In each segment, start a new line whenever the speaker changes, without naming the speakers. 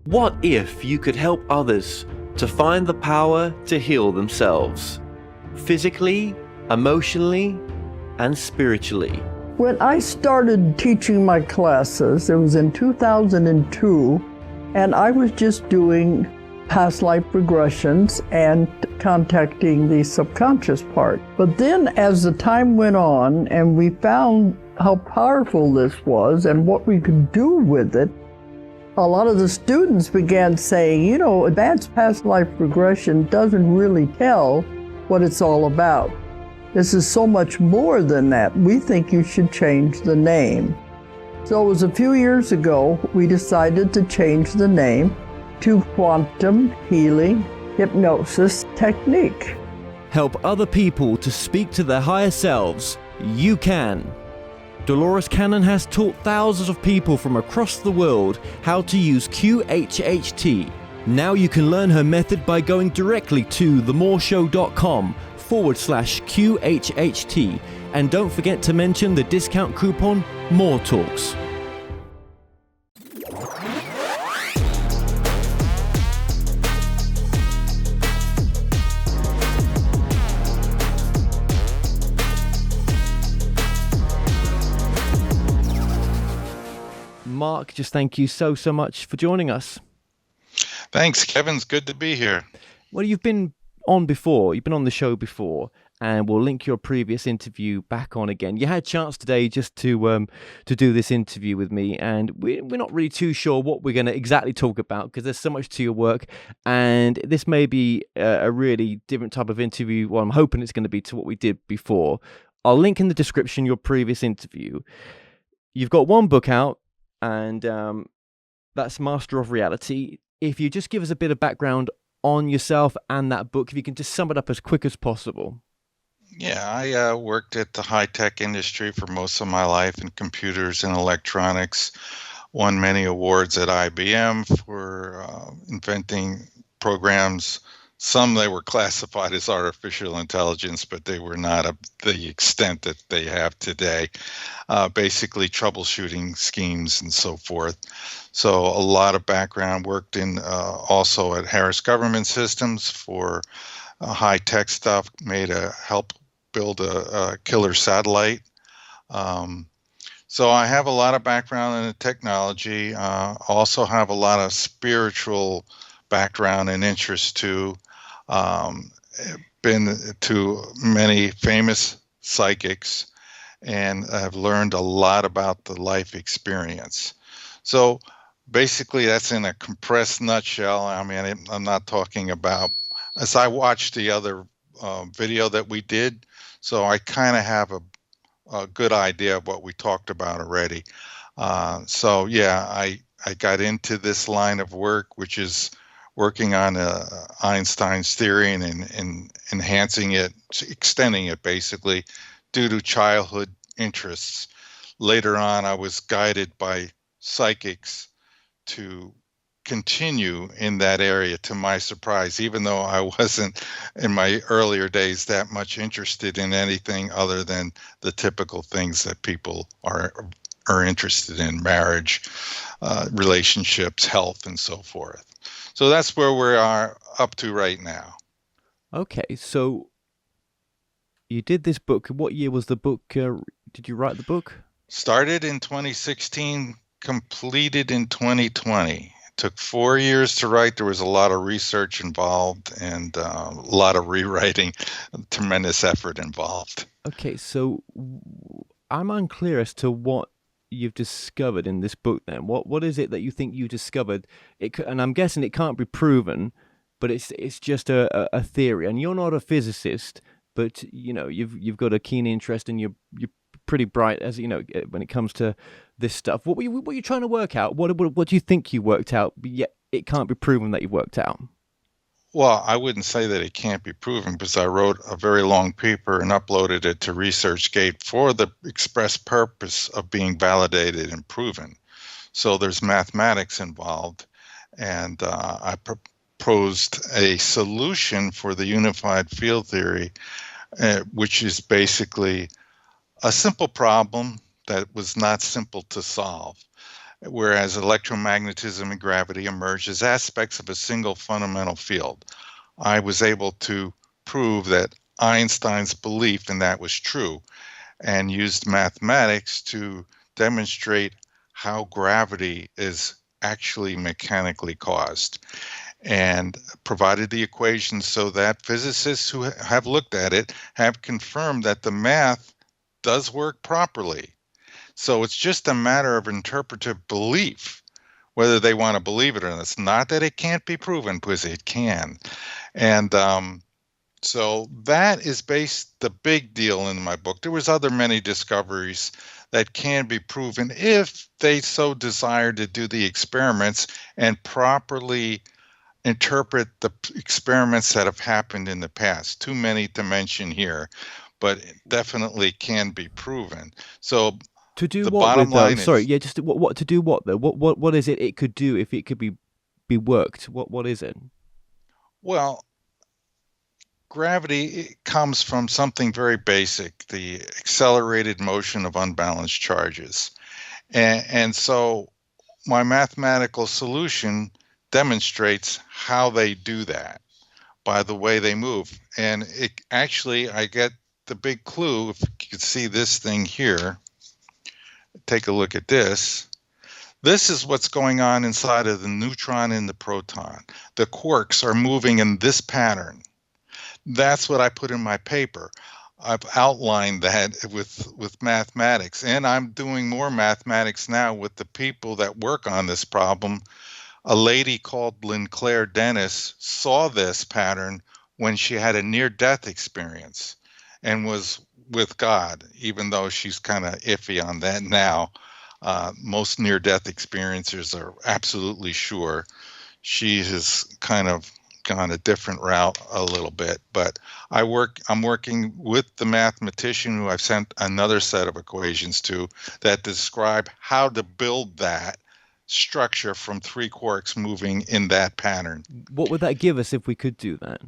What if you could help others to find the power to heal themselves, physically, emotionally, and spiritually?
When I started teaching my classes, it was in 2002, and I was just doing past life regressions and contacting the subconscious part. But then as the time went on and we found how powerful this was and what we could do with it, a lot of the students began saying, you know, advanced past life regression doesn't really tell what it's all about. This is so much more than that. We think you should change the name. So it was a few years ago, we decided to change the name to Quantum Healing Hypnosis Technique.
Help other people to speak to their higher selves. You can. Dolores Cannon has taught thousands of people from across the world how to use QHHT. Now you can learn her method by going directly to themoreshow.com/QHHT. And don't forget to mention the discount coupon MORETALKS. Mark, just thank you so much for joining us.
Thanks, Kevin. It's good to be here.
Well, you've been on before. You've been on the show before, and we'll link your previous interview back on again. You had a chance today just to do this interview with me, and we're not really too sure what we're going to exactly talk about because there's so much to your work, and this may be a really different type of interview. Well, I'm hoping it's going to be to what we did before. I'll link in the description your previous interview. You've got one book out, and that's Master of Reality. If you just give us a bit of background on yourself and that book, if you can just sum it up as quick as possible.
Yeah, I worked at the high-tech industry for most of my life in computers and electronics, won many awards at IBM for inventing programs. Some they were classified as artificial intelligence, but they were not of the extent that they have today. Basically troubleshooting schemes and so forth. So a lot of background, worked in also at Harris Government Systems for high-tech stuff, help build a killer satellite. So I have a lot of background in the technology, also have a lot of spiritual background and interest too. Been to many famous psychics and I've learned a lot about the life experience. So basically that's in a compressed nutshell. I mean, I'm not talking about, as I watched the other video that we did, so I kind of have a good idea of what we talked about already. So yeah, I got into this line of work, which is working on Einstein's theory and enhancing it, extending it basically due to childhood interests. Later on, I was guided by psychics to continue in that area, to my surprise, even though I wasn't in my earlier days that much interested in anything other than the typical things that people are interested in: marriage, relationships, health, and so forth. So that's where we are up to right now.
Okay, so you did this book. What year was the book? Did you write the book?
Started in 2016, completed in 2020. It took 4 years to write. There was a lot of research involved and a lot of rewriting, tremendous effort involved.
Okay, so I'm unclear as to what you've discovered in this book then. What is it that you think you discovered? And I'm guessing it can't be proven, but it's just a theory. And you're not a physicist, but you know you've got a keen interest and you're pretty bright, as you know, when it comes to this stuff. What were you trying to work out? What do you think you worked out, but yet it can't be proven that you worked out?
Well, I wouldn't say that it can't be proven, because I wrote a very long paper and uploaded it to ResearchGate for the express purpose of being validated and proven. So there's mathematics involved, and I proposed a solution for the unified field theory, which is basically a simple problem that was not simple to solve. whereas electromagnetism and gravity emerge as aspects of a single fundamental field. I was able to prove that Einstein's belief in that was true and used mathematics to demonstrate how gravity is actually mechanically caused, and provided the equations so that physicists who have looked at it have confirmed that the math does work properly. So it's just a matter of interpretive belief, whether they want to believe it or not. It's not that it can't be proven, because it can. And so that is the big deal in my book. There was other many discoveries that can be proven if they so desire to do the experiments and properly interpret the experiments that have happened in the past. Too many to mention here, but it definitely can be proven. So
To do
the
what
bottom
with
line
sorry,
is,
yeah, just what to do what though? What is it could do if it could be worked? What is it?
well, gravity comes from something very basic, the accelerated motion of unbalanced charges. And so my mathematical solution demonstrates how they do that by the way they move. And it actually, I get the big clue. If you can see this thing here, take a look at this. This is what's going on inside of the neutron and the proton. The quarks are moving in this pattern. That's what I put in my paper. I've outlined that with mathematics, and I'm doing more mathematics now with the people that work on this problem. A lady called Claire Dennis saw this pattern when she had a near-death experience and was with God, even though she's kind of iffy on that now. Most near-death experiencers are absolutely sure. She has kind of gone a different route a little bit, but I'm working with the mathematician who I've sent another set of equations to that describe how to build that structure from three quarks moving in that pattern.
What would that give us if we could do that?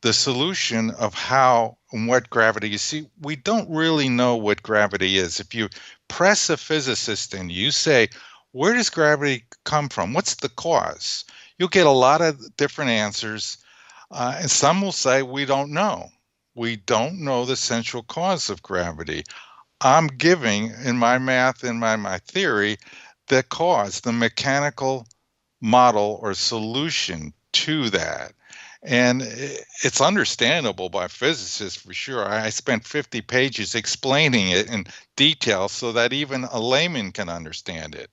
The solution of how and what gravity, you see, we don't really know what gravity is. If you press a physicist and you say, where does gravity come from? What's the cause? You'll get a lot of different answers. And some will say, we don't know. We don't know the central cause of gravity. I'm giving in my math, in my theory, the cause, the mechanical model or solution to that. And it's understandable by physicists for sure. I spent 50 pages explaining it in detail so that even a layman can understand it.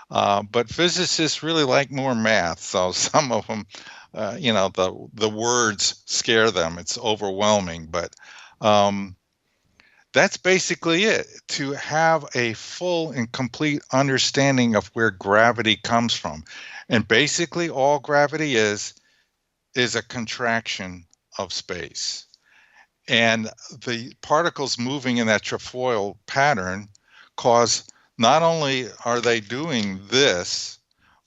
But physicists really like more math, so some of them, the words scare them. It's overwhelming, but that's basically it. To have a full and complete understanding of where gravity comes from, and basically all gravity is a contraction of space. And the particles moving in that trefoil pattern cause, not only are they doing this,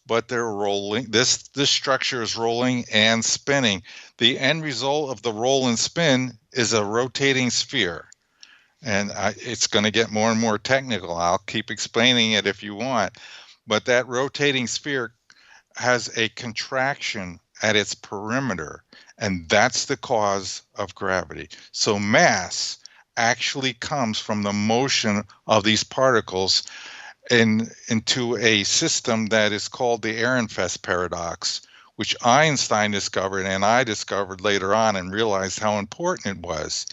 but they're rolling. This structure is rolling and spinning. The end result of the roll and spin is a rotating sphere. And it's going to get more and more technical. I'll keep explaining it if you want. But that rotating sphere has a contraction at its perimeter, and that's the cause of gravity. So mass actually comes from the motion of these particles into a system that is called the Ehrenfest paradox, which Einstein discovered and I discovered later on and realized how important it was.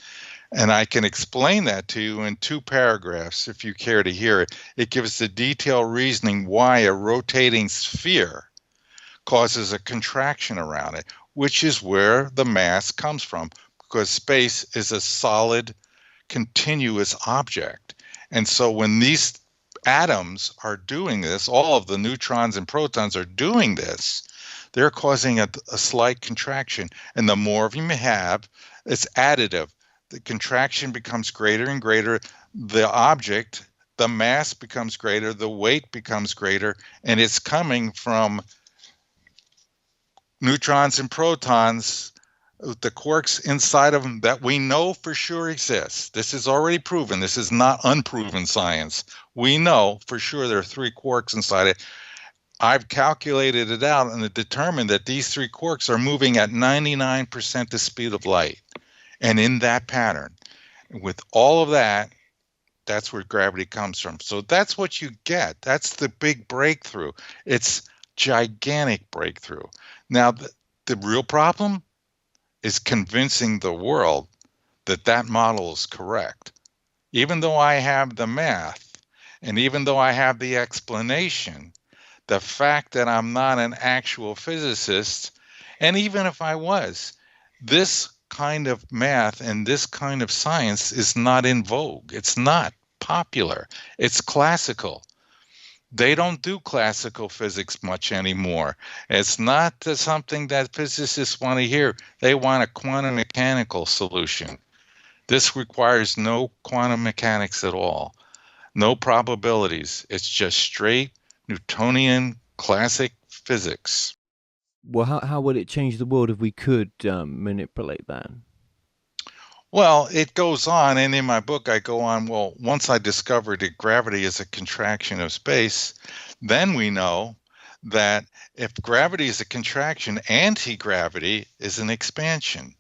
And I can explain that to you in 2 paragraphs if you care to hear it. It gives the detailed reasoning why a rotating sphere causes a contraction around it, which is where the mass comes from, because space is a solid, continuous object. And so when these atoms are doing this, all of the neutrons and protons are doing this, they're causing a slight contraction. And the more of them you have, it's additive. The contraction becomes greater and greater. The object, the mass becomes greater, the weight becomes greater, and it's coming from neutrons and protons the quarks inside of them that we know for sure exist. This is already proven. This is not unproven science. We know for sure there are 3 quarks inside it. I've calculated it out and determined that these 3 quarks are moving at 99% the speed of light. And in that pattern, with all of that, that's where gravity comes from. So that's what you get. That's the big breakthrough. It's gigantic breakthrough. Now, the real problem is convincing the world that that model is correct. Even though I have the math and even though I have the explanation, the fact that I'm not an actual physicist, and even if I was, this kind of math and this kind of science is not in vogue. It's not popular. It's classical. They don't do classical physics much anymore. It's not something that physicists want to hear. They want a quantum mechanical solution. This requires no quantum mechanics at all, no probabilities. It's just straight Newtonian classic physics.
Well, how would it change the world if we could manipulate that?
Well, it goes on, and in my book I go on, well, once I discovered that gravity is a contraction of space, then we know that if gravity is a contraction, anti-gravity is an expansion.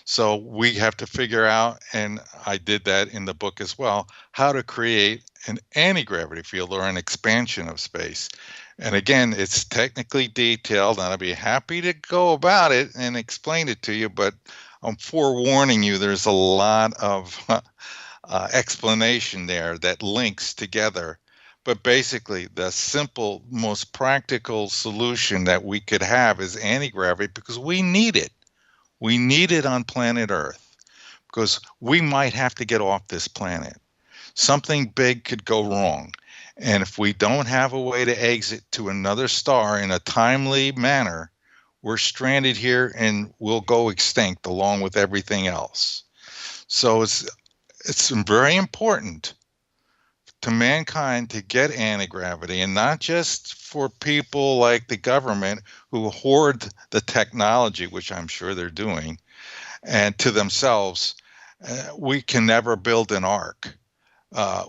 So we have to figure out, and I did that in the book as well, how to create an anti-gravity field or an expansion of space. And again, it's technically detailed, and I'd be happy to go about it and explain it to you, but I'm forewarning you, there's a lot of explanation there that links together. But basically, the simple, most practical solution that we could have is anti-gravity because we need it. We need it on planet Earth because we might have to get off this planet. Something big could go wrong. And if we don't have a way to exit to another star in a timely manner, we're stranded here and we'll go extinct along with everything else. So it's very important to mankind to get anti-gravity, and not just for people like the government who hoard the technology, which I'm sure they're doing, and to themselves. We can never build an ark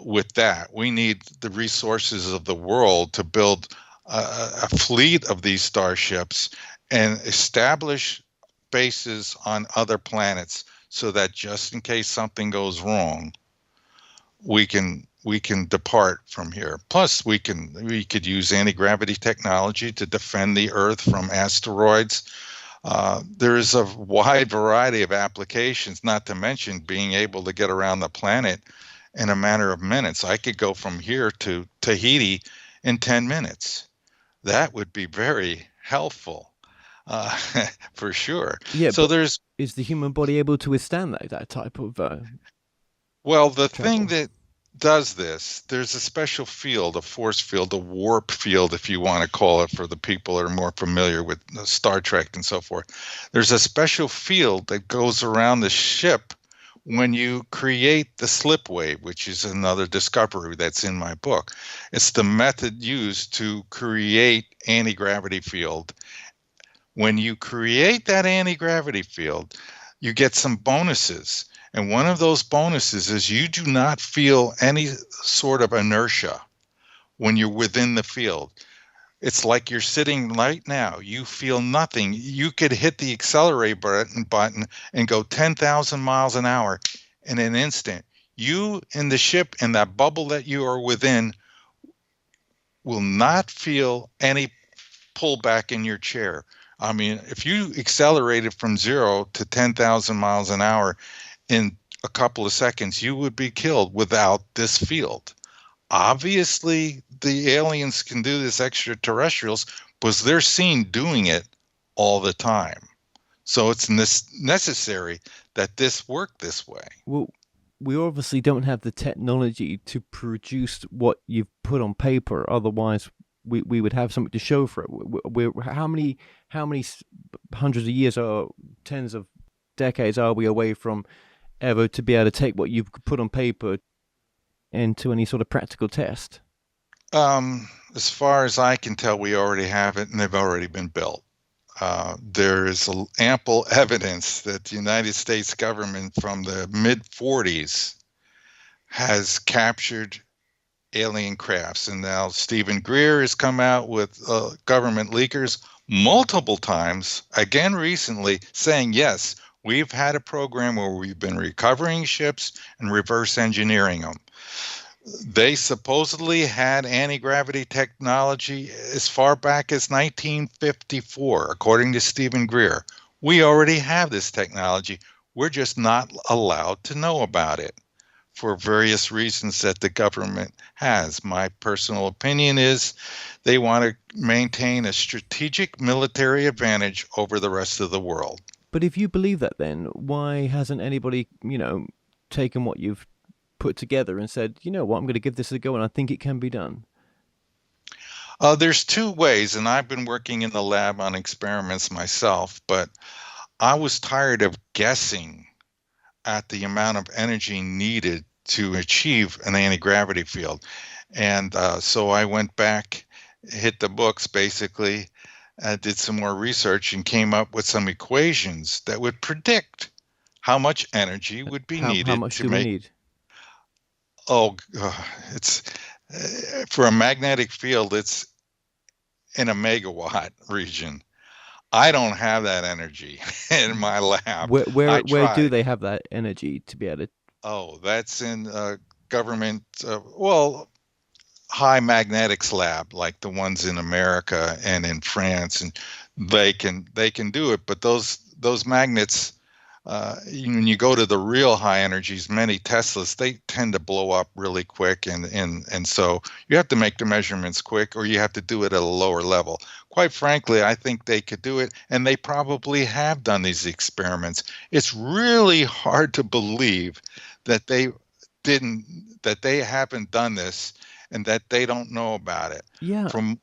with that. We need the resources of the world to build a fleet of these starships and establish bases on other planets so that just in case something goes wrong, we can depart from here. Plus, we could use anti-gravity technology to defend the Earth from asteroids. There is a wide variety of applications, not to mention being able to get around the planet in a matter of minutes. I could go from here to Tahiti in 10 minutes. That would be very helpful, for sure.
Yeah,
so
is the human body able to withstand that type of
well, the
travel?
thing that does this, there's a special field, a force field, a warp field, if you want to call it, for the people that are more familiar with Star Trek and so forth. There's a special field that goes around the ship when you create the slip wave, which is another discovery that's in my book. It's the method used to create anti-gravity field. When you create that anti-gravity field, you get some bonuses. And one of those bonuses is you do not feel any sort of inertia when you're within the field. It's like you're sitting right now. You feel nothing. You could hit the accelerate button and go 10,000 miles an hour in an instant. You in the ship, in that bubble that you are within, will not feel any pullback in your chair. I mean, if you accelerated from 0 to 10,000 miles an hour in a couple of seconds, you would be killed without this field. Obviously, the aliens can do this, extraterrestrials, because they're seen doing it all the time. So it's necessary that this work this way.
Well, we obviously don't have the technology to produce what you've put on paper. Otherwise, we would have something to show for it. How many hundreds of years or tens of decades are we away from ever to be able to take what you've put on paper into any sort of practical test?
As far as I can tell, we already have it, and they've already been built. There is ample evidence that the United States government from the mid-40s has captured alien crafts. And now Stephen Greer has come out with government leakers multiple times, again recently, saying, yes, we've had a program where we've been recovering ships and reverse engineering them. They supposedly had anti-gravity technology as far back as 1954, according to Stephen Greer. We already have this technology. We're just not allowed to know about it for various reasons that the government has. My personal opinion is they want to maintain a strategic military advantage over the rest of the world.
But if you believe that, then why hasn't anybody, taken what you've put together and said, you know what, I'm going to give this a go and I think it can be done?
There's two ways, and I've been working in the lab on experiments myself, but I was tired of guessing at the amount of energy needed to achieve an anti-gravity field. And so I went back, hit the books basically, did some more research and came up with some equations that would predict how much energy would be needed.
How much do we need?
It's for a magnetic field, it's in a megawatt region. I don't have that energy in my lab.
Where do they have that energy to be able to?
Oh, that's in government, high magnetics lab, like the ones in America and in France, and they can do it. But those magnets, when you go to the real high energies, many Teslas, they tend to blow up really quick, and so you have to make the measurements quick, or you have to do it at a lower level. Quite frankly, I think they could do it, and they probably have done these experiments. It's really hard to believe that they haven't done this and that they don't know about it.
Yeah.
Go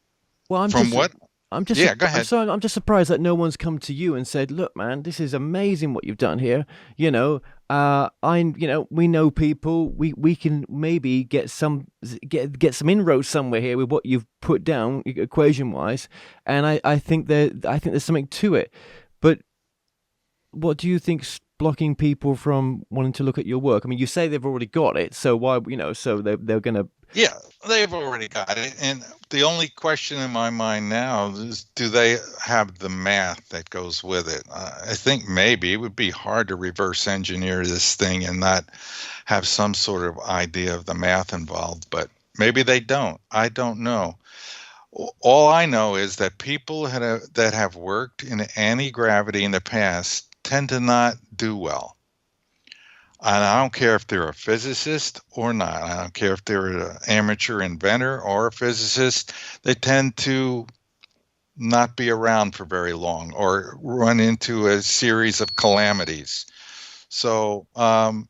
ahead.
I'm just surprised that no one's come to you and said, "Look, man, this is amazing what you've done here. We know people. We can maybe get some inroads somewhere here with what you've put down equation wise, and I think there's something to it. But what do you think's blocking people from wanting to look at your work? I mean, you say they've already got it, so why, so they're going to.
Yeah, they've already got it. And the only question in my mind now is, do they have the math that goes with it? I think maybe it would be hard to reverse engineer this thing and not have some sort of idea of the math involved, but maybe they don't. I don't know. All I know is that people that have worked in anti-gravity in the past tend to not do well. And I don't care if they're a physicist or not. I don't care if they're an amateur inventor or a physicist. They tend to not be around for very long or run into a series of calamities. So I'm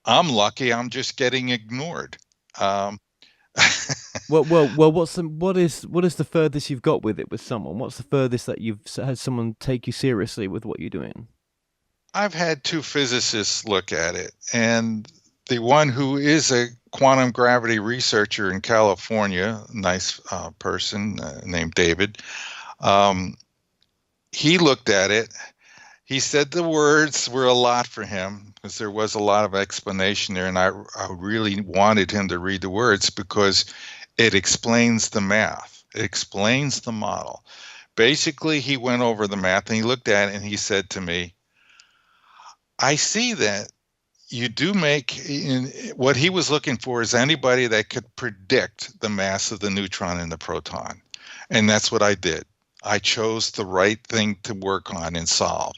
lucky. I'm just getting ignored.
Well. What is the furthest you've got with it with someone? What's the furthest that you've had someone take you seriously with what you're doing?
I've had two physicists look at it, and the one who is a quantum gravity researcher in California, nice person named David, he looked at it. He said the words were a lot for him because there was a lot of explanation there, and I really wanted him to read the words because it explains the math. It explains the model. Basically, he went over the math, and he looked at it, and he said to me, I see that you do make, what he was looking for is anybody that could predict the mass of the neutron and the proton. And that's what I did. I chose the right thing to work on and solve.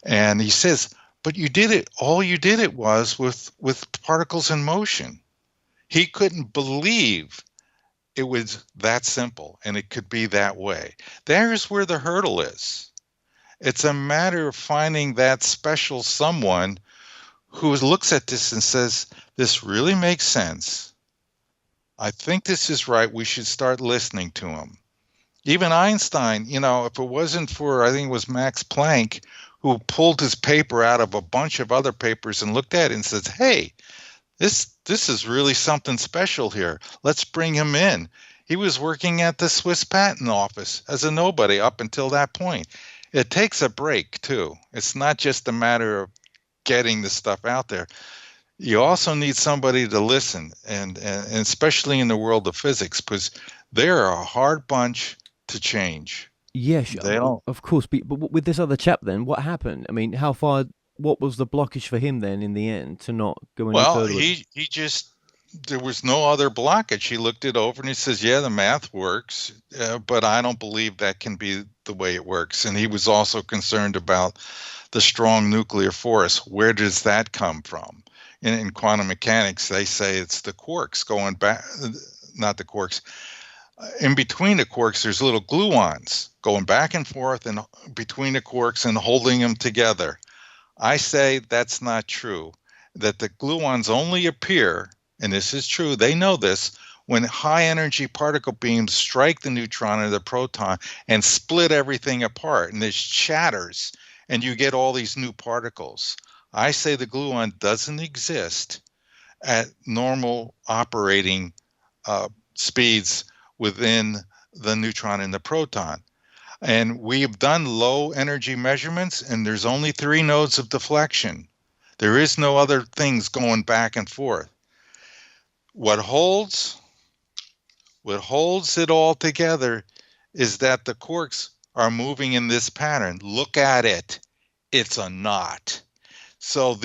And he says, but you did it, all you did it was with particles in motion. He couldn't believe it was that simple and it could be that way. There's where the hurdle is. It's a matter of finding that special someone who looks at this and says, this really makes sense. I think this is right. We should start listening to him. Even Einstein, if it wasn't for, I think it was Max Planck, who pulled his paper out of a bunch of other papers and looked at it and says, hey, this is really something special here. Let's bring him in. He was working at the Swiss Patent Office as a nobody up until that point. It takes a break, too. It's not just a matter of getting the stuff out there. You also need somebody to listen, and especially in the world of physics, because they're a hard bunch to change.
Yes,
They don't.
of course. But with this other chap, then what happened? I mean, how far? What was the blockage for him then in the end to not go any
Well,
further with?
he just there was no other blockage. He looked it over and he says, "Yeah, the math works, but I don't believe that can be the way it works." And he was also concerned about the strong nuclear force. Where does that come from? In quantum mechanics, they say it's the quarks going back, not the quarks. In between the quarks, there's little gluons going back and forth and between the quarks and holding them together. I say that's not true, that the gluons only appear, and this is true, they know this, when high energy particle beams strike the neutron or the proton and split everything apart, and there's shatters, and you get all these new particles. I say the gluon doesn't exist at normal operating speeds within the neutron and the proton. And we've done low energy measurements, and there's only 3 nodes of deflection. There is no other things going back and forth. What holds it all together is that the quarks are moving in this pattern. Look at it. It's a knot. So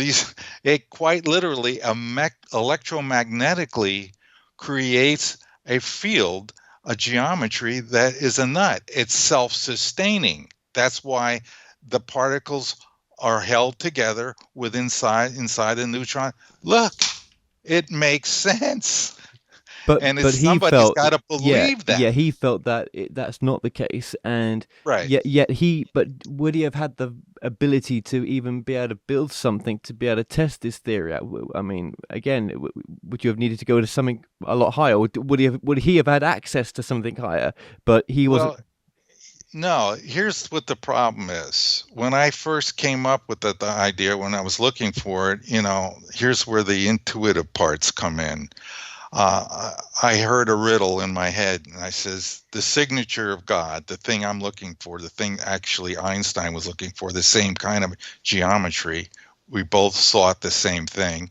it quite literally electromagnetically creates a field, a geometry that is a nut. It's self-sustaining. That's why the particles are held together inside the neutron. Look, it makes sense.
But
Somebody's
felt,
got to believe that.
Yeah, he felt that that's not the case, and
right.
Yet but would he have had the ability to even be able to build something to be able to test this theory out? I mean, again, would you have needed to go to something a lot higher? Or would he have had access to something higher? But he wasn't.
Well, no, here's what the problem is. When I first came up with the idea, when I was looking for it, here's where the intuitive parts come in. I heard a riddle in my head, and I says, the signature of God, the thing I'm looking for, the thing actually Einstein was looking for, the same kind of geometry. We both sought the same thing.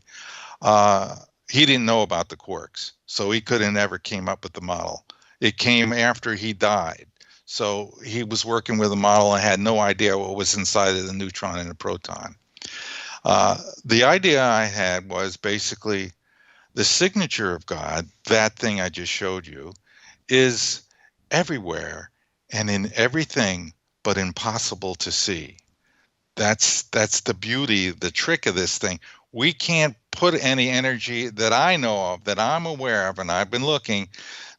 He didn't know about the quarks, so he could have never came up with the model. It came after he died. So he was working with a model and had no idea what was inside of the neutron and the proton. The idea I had was basically the signature of God, that thing I just showed you, is everywhere and in everything, but impossible to see. That's the beauty, the trick of this thing. We can't put any energy that I know of, that I'm aware of, and I've been looking,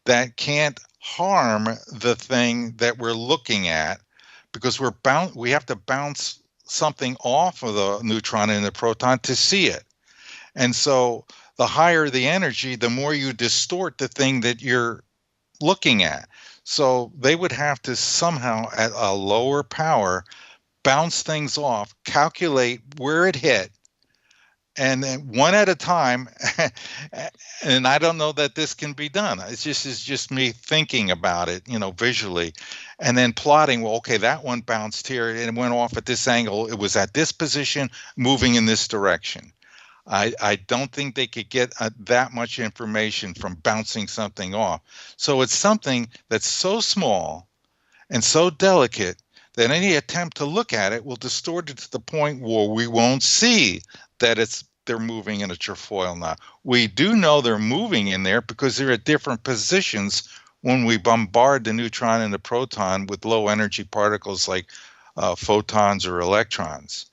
that can't harm the thing that we're looking at, because we have to bounce something off of the neutron and the proton to see it. And so the higher the energy, the more you distort the thing that you're looking at. So they would have to somehow, at a lower power, bounce things off, calculate where it hit, and then one at a time. And I don't know that this can be done. It's just me thinking about it, visually, and then plotting. Well, okay, that one bounced here and it went off at this angle. It was at this position, moving in this direction. I don't think they could get that much information from bouncing something off. So it's something that's so small and so delicate that any attempt to look at it will distort it to the point where we won't see that they're moving in a trefoil knot. We do know they're moving in there because they're at different positions when we bombard the neutron and the proton with low energy particles like photons or electrons.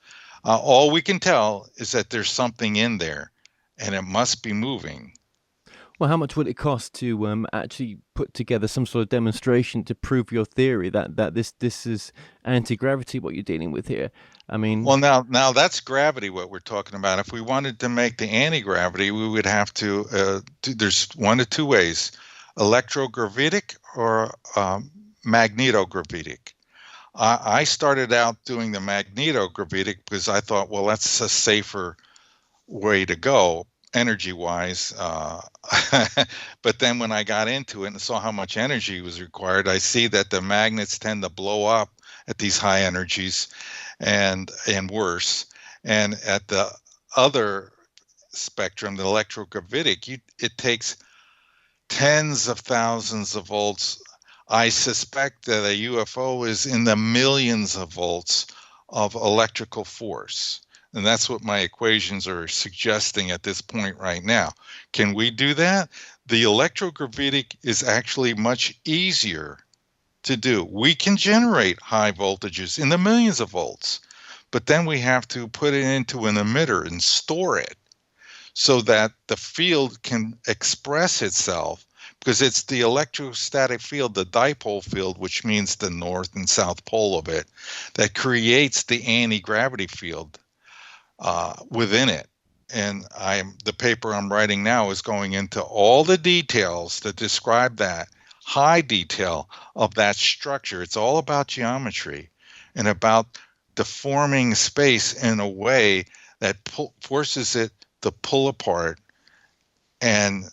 All we can tell is that there's something in there, and it must be moving.
Well, how much would it cost to actually put together some sort of demonstration to prove your theory that this is anti-gravity, what you're dealing with here? I mean,
well, now that's gravity, what we're talking about. If we wanted to make the anti-gravity, we would have to. There's 1 of 2 ways: electrogravitic or magnetogravitic. I started out doing the magnetogravitic because I thought, well, that's a safer way to go. energy-wise. But then when I got into it and saw how much energy was required, I see that the magnets tend to blow up at these high energies and worse. And at the other spectrum, the electrogravitic, it takes tens of thousands of volts. I suspect that a UFO is in the millions of volts of electrical force. And that's what my equations are suggesting at this point right now. Can we do that? The electrogravitic is actually much easier to do. We can generate high voltages in the millions of volts, but then we have to put it into an emitter and store it so that the field can express itself, because it's the electrostatic field, the dipole field, which means the north and south pole of it, that creates the anti-gravity field within it. And the paper I'm writing now is going into all the details that describe that, high detail of that structure. It's all about geometry and about deforming space in a way that forces it to pull apart and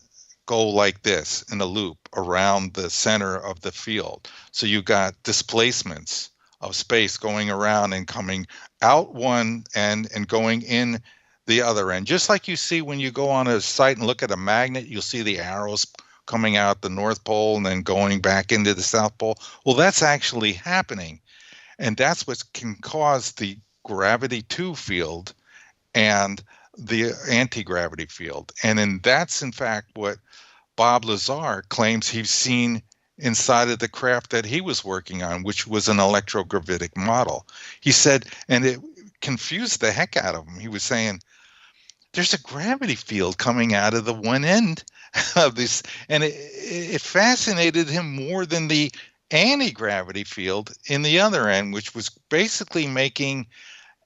go like this in a loop around the center of the field. So you got displacements of space going around and coming out one end and going in the other end. Just like you see when you go on a site and look at a magnet, you'll see the arrows coming out the North Pole and then going back into the South Pole. Well, that's actually happening. And that's what can cause the gravity 2 field and the anti-gravity field. And that's in fact what Bob Lazar claims he's seen inside of the craft that he was working on, which was an electrogravitic model. He said, and it confused the heck out of him. He was saying, there's a gravity field coming out of the one end of this. And it fascinated him more than the anti-gravity field in the other end, which was basically making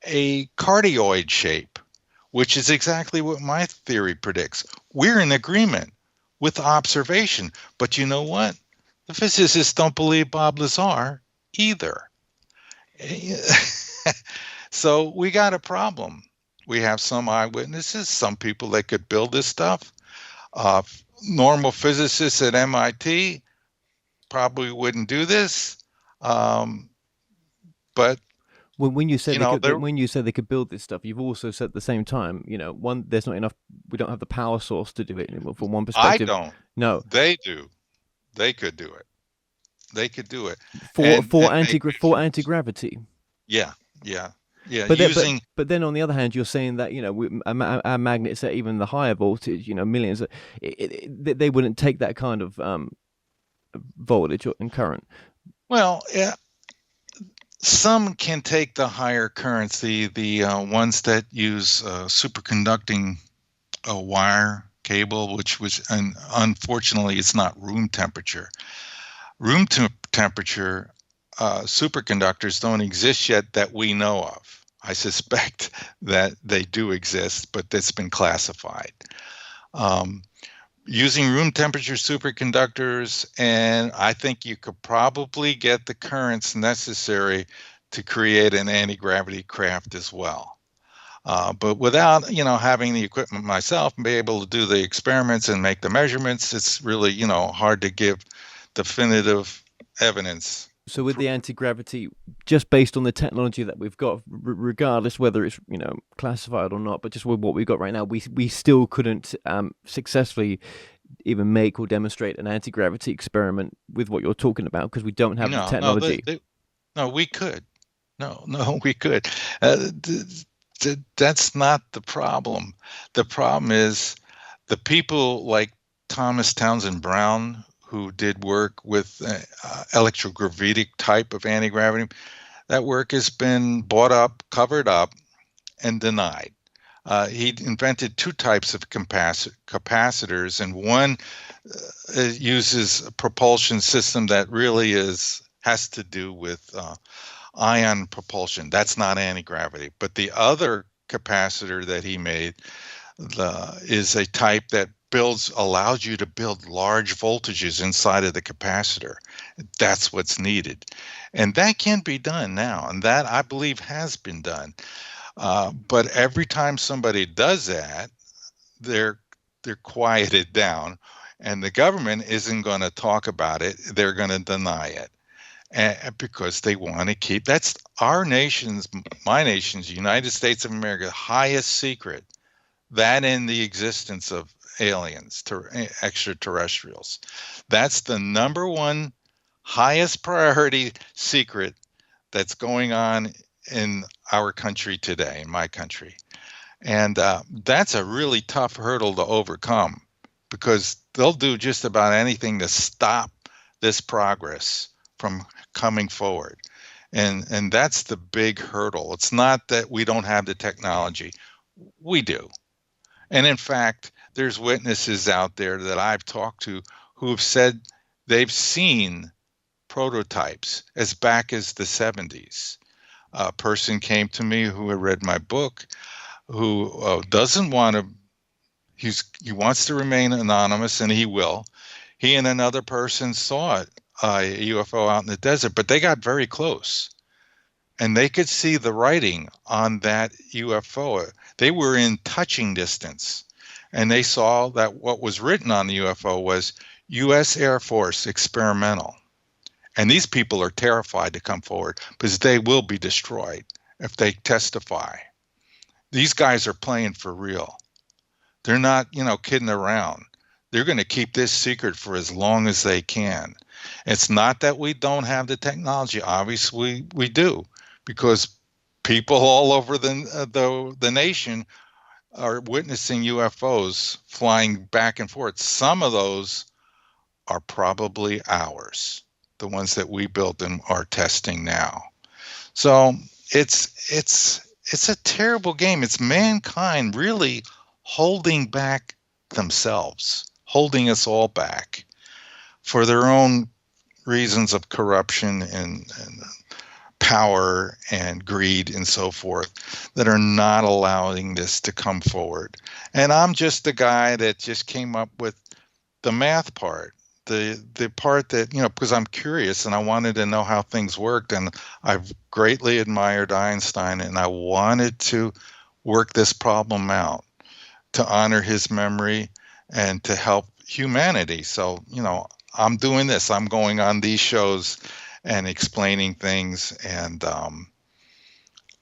a cardioid shape, which is exactly what my theory predicts. We're in agreement with observation. But you know what? The physicists don't believe Bob Lazar either. So we got a problem. We have some eyewitnesses, some people that could build this stuff. Normal physicists at MIT probably wouldn't do this. But
when you said when you said they could build this stuff, you've also said at the same time, one, there's not enough. We don't have the power source to do it anymore. From one perspective,
I don't.
No,
they do. They could do it. They could do it
for anti-gravity.
Yeah.
But then on the other hand, you're saying that our magnets at even the higher voltage, millions, they wouldn't take that kind of voltage and current.
Well, yeah. Some can take the higher currents, the ones that use superconducting wire cable, which was, and unfortunately, it's not room temperature. Room temperature superconductors don't exist yet that we know of. I suspect that they do exist, but that's been classified. Using room temperature superconductors, and I think you could probably get the currents necessary to create an anti-gravity craft as well. But without, having the equipment myself and be able to do the experiments and make the measurements, it's really, hard to give definitive evidence.
So with the anti-gravity, just based on the technology that we've got, regardless whether it's classified or not, but just with what we've got right now, we still couldn't successfully even make or demonstrate an anti-gravity experiment with what you're talking about because we don't have the technology.
No, we could. No, we could. That's not the problem. The problem is the people like Thomas Townsend Brown, who did work with electrogravitic type of anti-gravity, that work has been bought up, covered up, and denied. He invented two types of capacitors, and one uses a propulsion system that really has to do with ion propulsion. That's not anti-gravity. But the other capacitor that he made is a type that allows you to build large voltages inside of the capacitor. That's what's needed. And that can be done now. And that, I believe, has been done. But every time somebody does that, they're they're quieted down, and the government isn't going to talk about it. They're going to deny it, and because they want to keep, that's our nation's, my nation's, United States of America, highest secret, that in the existence of aliens, extraterrestrials. That's the number one highest priority secret that's going on in our country today, in my country. And that's a really tough hurdle to overcome, because they'll do just about anything to stop this progress from coming forward. And that's the big hurdle. It's not that we don't have the technology. We do. And in fact, there's witnesses out there that I've talked to who have said they've seen prototypes as back as the 70s. A person came to me who had read my book, who doesn't want to, he wants to remain anonymous, and he will. He and another person saw it, a UFO out in the desert, but they got very close. And they could see the writing on that UFO. They were in touching distance. And they saw that what was written on the UFO was U.S. Air Force experimental. And these people are terrified to come forward because they will be destroyed if they testify. These guys are playing for real. They're not, kidding around. They're going to keep this secret for as long as they can. It's not that we don't have the technology. Obviously, we do, because people all over the nation are witnessing UFOs flying back and forth. Some of those are probably ours, the ones that we built and are testing now. So it's a terrible game. It's mankind really holding back themselves, holding us all back for their own reasons of corruption and power and greed and so forth, that are not allowing this to come forward. And I'm just the guy that just came up with the math part, the part that, because I'm curious and I wanted to know how things worked. And I've greatly admired Einstein, and I wanted to work this problem out to honor his memory and to help humanity. So, I'm doing this. I'm going on these shows and explaining things. And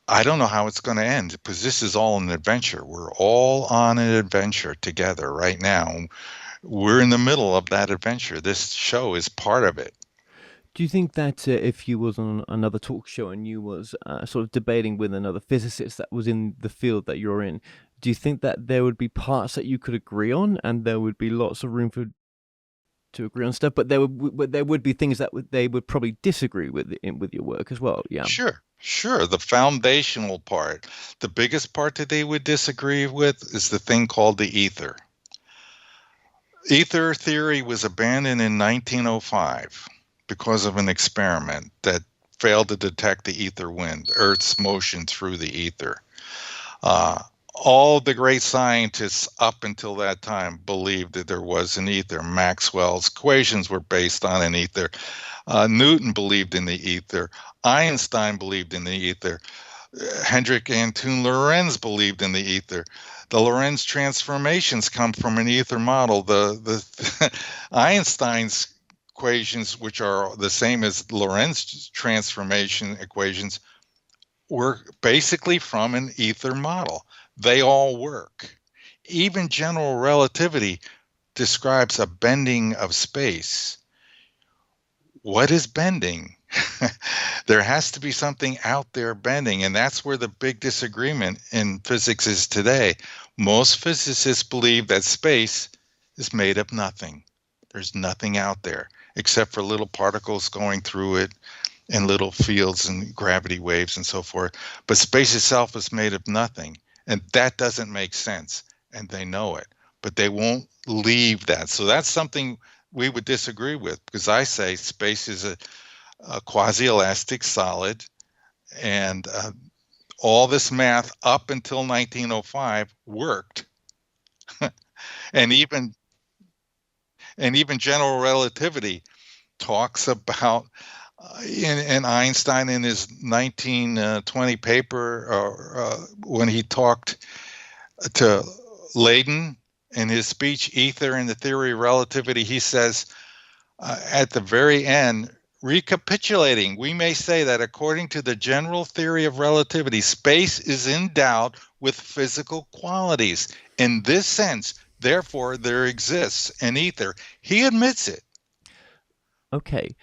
I don't know how it's going to end, because this is all an adventure. We're all on an adventure together right now. We're in the middle of that adventure. This show is part of it.
Do you think that if you was on another talk show and you was sort of debating with another physicist that was in the field that you're in, do you think that there would be parts that you could agree on, and there would be lots of room to agree on stuff, but there would be things that they would probably disagree with your work as well? Yeah.
Sure. The foundational part, the biggest part that they would disagree with is the thing called the ether. Ether theory was abandoned in 1905 because of an experiment that failed to detect the ether wind, Earth's motion through the ether. All the great scientists up until that time believed that there was an ether. Maxwell's equations were based on an ether. Newton believed in the ether. Einstein believed in the ether. Hendrik Antoon Lorentz believed in the ether. The Lorentz transformations come from an ether model. The Einstein's equations, which are the same as Lorentz transformation equations, were basically from an ether model. They all work. Even general relativity describes a bending of space. What is bending? There has to be something out there bending, and that's where the big disagreement in physics is today. Most physicists believe that space is made of nothing. There's nothing out there except for little particles going through it and little fields and gravity waves and so forth. But space itself is made of nothing, and that doesn't make sense, and they know it, but they won't leave that. So that's something we would disagree with, because I say space is a quasi-elastic solid, and all this math up until 1905 worked. and even general relativity talks about, and Einstein in his 1920 paper, when he talked to Leyden in his speech, Ether and the Theory of Relativity, he says at the very end, recapitulating, we may say that according to the general theory of relativity, space is endowed with physical qualities. In this sense, therefore, there exists an ether. He admits it.
Okay.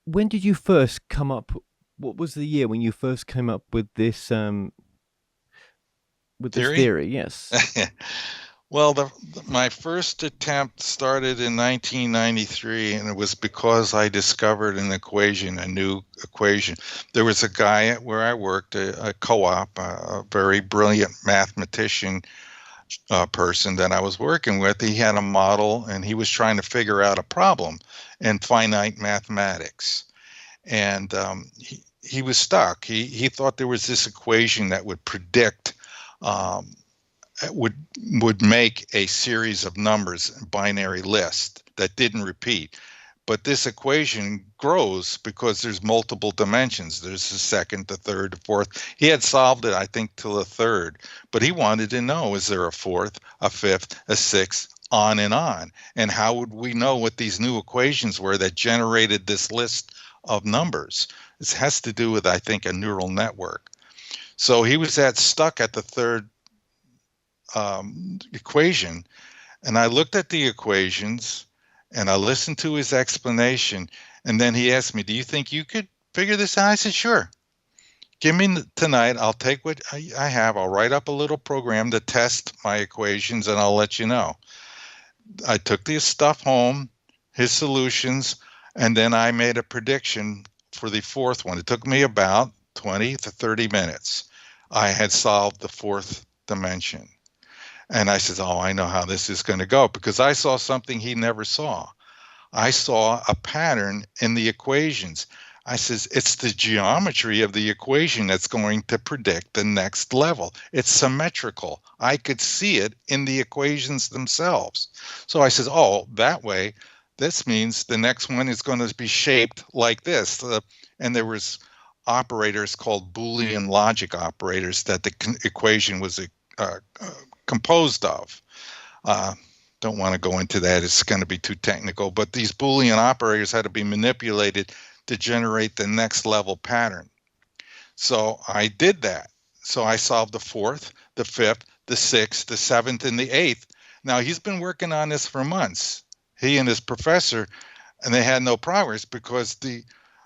When did you first come up? What was the year when you first came up with this theory? Yes.
Well, my first attempt started in 1993, and it was because I discovered an equation, a new equation. There was a guy where I worked, a co-op, a very brilliant mathematician person that I was working with. He had a model, and he was trying to figure out a problem in finite mathematics. And he was stuck. He thought there was this equation that would predict would make a series of numbers, binary list that didn't repeat. But this equation grows because there's multiple dimensions. There's the second, the third, the fourth. He had solved it, I think, till the third. But he wanted to know, is there a fourth, a fifth, a sixth, on and on? And how would we know what these new equations were that generated this list of numbers? This has to do with, I think, a neural network. So he was stuck at the third equation, and I looked at the equations and I listened to his explanation, and then he asked me, do you think you could figure this out? I said, sure. Give me tonight, I'll take what I have, I'll write up a little program to test my equations, and I'll let you know. I took this stuff home, his solutions, and then I made a prediction for the fourth one. It took me about 20 to 30 minutes. I had solved the fourth dimension. And I said, oh, I know how this is going to go, because I saw something he never saw. I saw a pattern in the equations. I says, it's the geometry of the equation that's going to predict the next level. It's symmetrical. I could see it in the equations themselves. So I says, oh, that way, this means the next one is going to be shaped like this. And there was operators called Boolean logic operators that the equation was composed of. Don't want to go into that. It's going to be too technical. But these Boolean operators had to be manipulated to generate the next level pattern. So I did that. So I solved the fourth, the fifth, the sixth, the seventh, and the eighth. Now, he's been working on this for months, he and his professor, and they had no progress because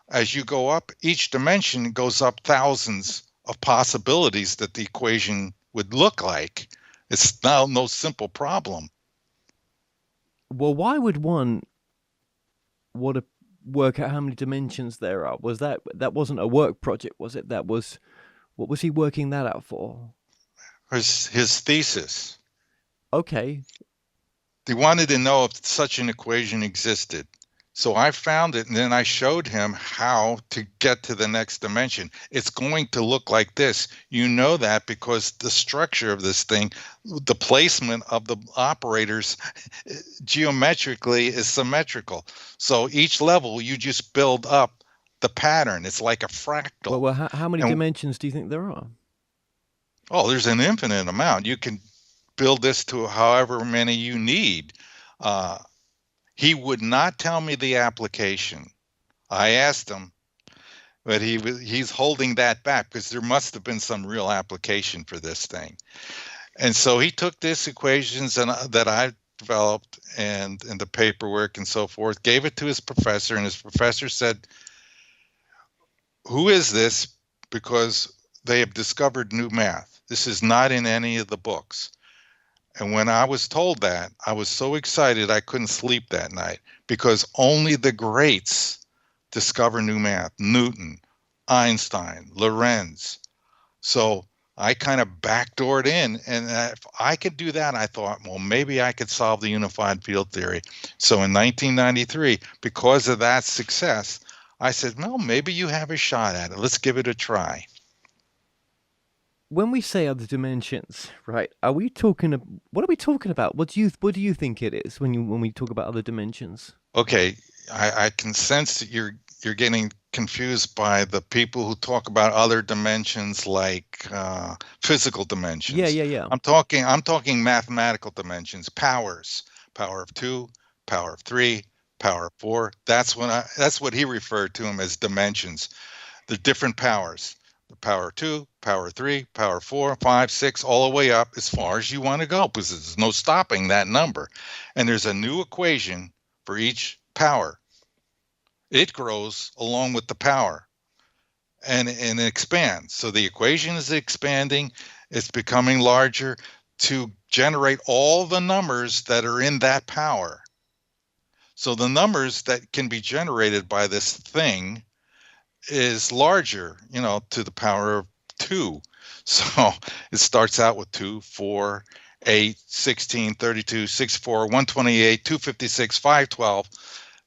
as you go up, each dimension goes up thousands of possibilities that the equation would look like. It's now no simple problem.
Well, why would one want to work out how many dimensions there are? Was that wasn't a work project, was it? What was he working that out for?
His thesis.
Okay.
He wanted to know if such an equation existed. So I found it, and then I showed him how to get to the next dimension. It's going to look like this. You know that because the structure of this thing, the placement of the operators geometrically is symmetrical. So each level, you just build up the pattern. It's like a fractal.
Well, how many dimensions do you think there are?
Oh, there's an infinite amount. You can build this to however many you need. He would not tell me the application. I asked him, but he's holding that back because there must have been some real application for this thing. And so he took these equations that I developed and the paperwork and so forth, gave it to his professor, and his professor said, who is this? Because they have discovered new math. This is not in any of the books. And when I was told that, I was so excited I couldn't sleep that night, because only the greats discover new math. Newton, Einstein, Lorentz. So I kind of backdoored in, and if I could do that, I thought, well, maybe I could solve the unified field theory. So in 1993, because of that success, I said, well, maybe you have a shot at it. Let's give it a try.
When we say other dimensions, right? What are we talking about? What do you think it is when we talk about other dimensions?
Okay, I can sense that you're getting confused by the people who talk about other dimensions like physical
Yeah,
dimensions.
yeah, yeah.
I'm talking mathematical dimensions, powers, power of 2, power of 3, power of 4. That's what he referred to them as dimensions. The different powers. The power of 2, power of 3, power of 4, 5, 6, all the way up as far as you want to go, because there's no stopping that number. And there's a new equation for each power. It grows along with the power, and it expands. So the equation is expanding, it's becoming larger to generate all the numbers that are in that power. So the numbers that can be generated by this thing is larger, to the power of 2. So it starts out with 2, 4, 8, 16, 32, 64, 128, 256, 512.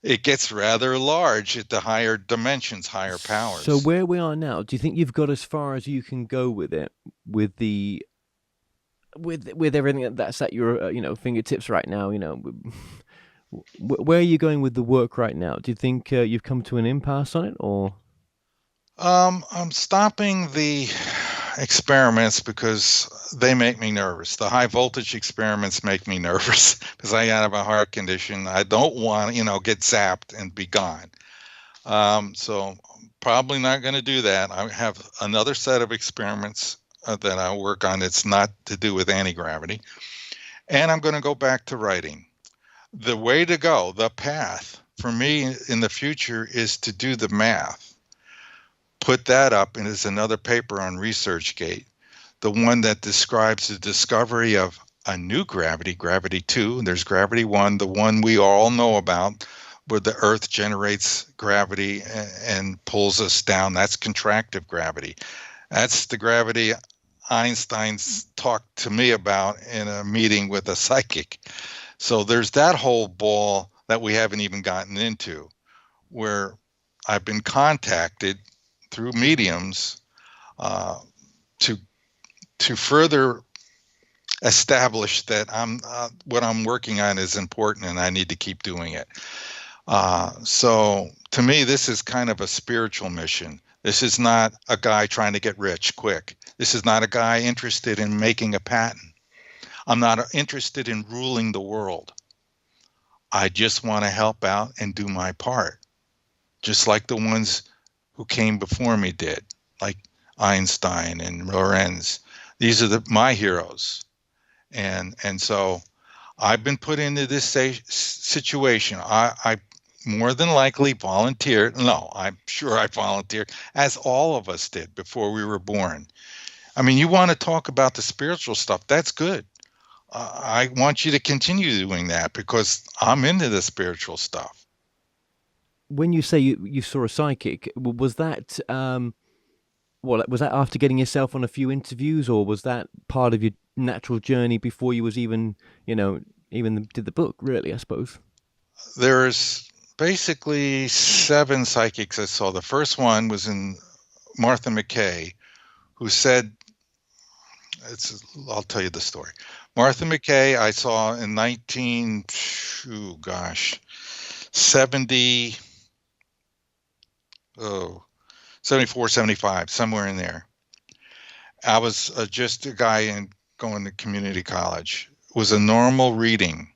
It gets rather large at the higher dimensions, higher
So
powers.
where we are now, do you think you've got as far as you can go with it, with the with everything that's at your fingertips right now? Where are you going with the work right now? Do you think you've come to an impasse on it, or?
I'm stopping the experiments because they make me nervous. The high voltage experiments make me nervous because I have a heart condition. I don't want, get zapped and be gone. So I'm probably not going to do that. I have another set of experiments that I work on. It's not to do with anti-gravity. And I'm going to go back to writing. The way to go, the path for me in the future is to do the math. Put that up, and there's another paper on ResearchGate, the one that describes the discovery of a new gravity, gravity 2. There's gravity 1, the one we all know about, where the Earth generates gravity and pulls us down. That's contractive gravity. That's the gravity Einstein's talked to me about in a meeting with a psychic. So there's that whole ball that we haven't even gotten into, where I've been contacted through mediums to further establish that what I'm working on is important and I need to keep doing it. So to me, this is kind of a spiritual mission. This is not a guy trying to get rich quick. This is not a guy interested in making a patent. I'm not interested in ruling the world. I just want to help out and do my part, just like the ones who came before me did, like Einstein and Lorenz. These are my heroes. And so I've been put into this situation. I more than likely volunteered. No, I'm sure I volunteered, as all of us did before we were born. I mean, you want to talk about the spiritual stuff, that's good. I want you to continue doing that because I'm into the spiritual stuff.
When you say you saw a psychic, was that was that after getting yourself on a few interviews, or was that part of your natural journey before you was even did the book? Really, I suppose.
There's basically 7 psychics I saw. The first one was in Martha McKay, who said, I'll tell you the story. Martha McKay, I saw in 74, 75, somewhere in there. I was just a guy going to community college. It was a normal reading.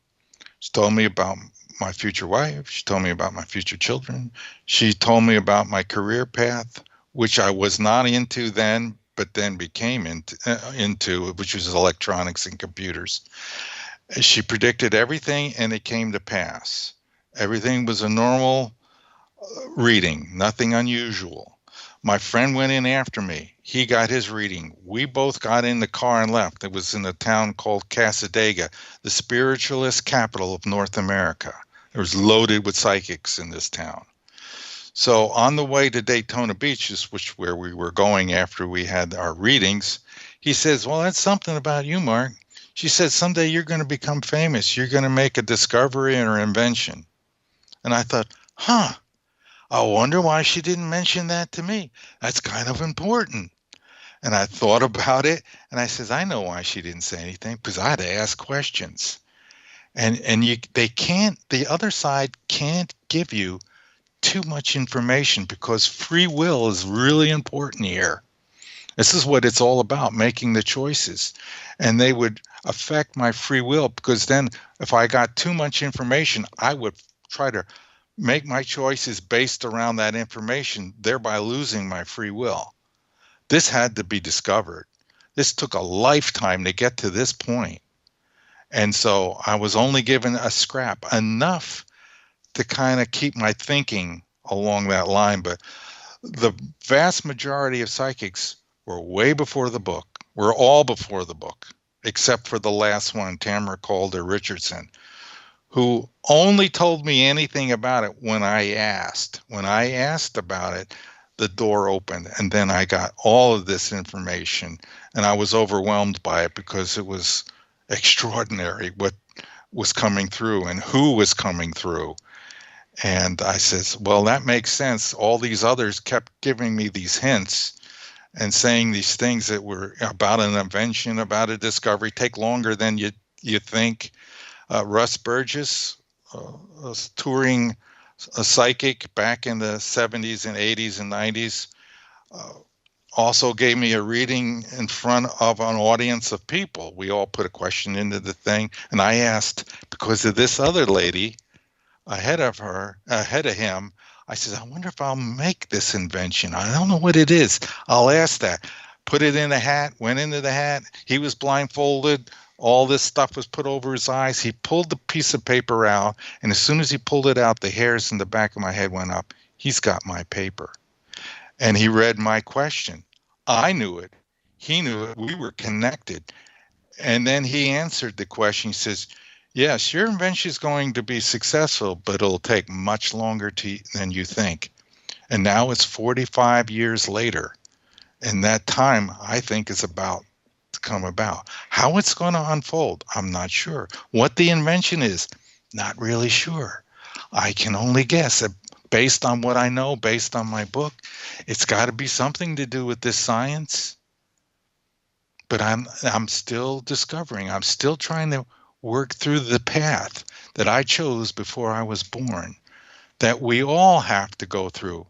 She told me about my future wife. She told me about my future children. She told me about my career path, which I was not into then, but then became into, which was electronics and computers. She predicted everything, and it came to pass. Everything was a normal reading, nothing unusual. My friend went in after me. He got his reading. We both got in the car and left. It was in a town called Casadega, the spiritualist capital of North America. It was loaded with psychics in this town. So on the way to Daytona Beach, where we were going after we had our readings, he says, well, that's something about you, Mark. She said, someday you're going to become famous. You're going to make a discovery or invention. And I thought, I wonder why she didn't mention that to me. That's kind of important. And I thought about it, and I says, I know why she didn't say anything, because I had to ask questions. And the other side can't give you too much information because free will is really important here. This is what it's all about, making the choices. And they would affect my free will because then if I got too much information, I would try to make my choices based around that information, thereby losing my free will. This had to be discovered. This took a lifetime to get to this point. And so I was only given a scrap, enough to kind of keep my thinking along that line. But the vast majority of psychics were way before the book. We're all before the book, except for the last one, Tamara Calder Richardson, who only told me anything about it when I asked. When I asked about it, the door opened, and then I got all of this information, and I was overwhelmed by it because it was extraordinary what was coming through and who was coming through. And I says, well, that makes sense. All these others kept giving me these hints and saying these things that were about an invention, about a discovery, take longer than you think. Russ Burgess, a touring a psychic back in the 70s and 80s and 90s, also gave me a reading in front of an audience of people. We all put a question into the thing, and I asked, because of this other lady ahead of him, I said, I wonder if I'll make this invention. I don't know what it is. I'll ask that. Put it in a hat, went into the hat. He was blindfolded. All this stuff was put over his eyes. He pulled the piece of paper out, and as soon as he pulled it out, the hairs in the back of my head went up. He's got my paper. And he read my question. I knew it. He knew it. We were connected. And then he answered the question. He says, yes, your invention is going to be successful, but it'll take much longer than you think. And now it's 45 years later. And that time, I think, is about to come about. How it's going to unfold, I'm not sure. What the invention is, not really sure. I can only guess. Based on what I know, based on my book, it's got to be something to do with this science. But I'm still discovering. I'm still trying to work through the path that I chose before I was born, that we all have to go through.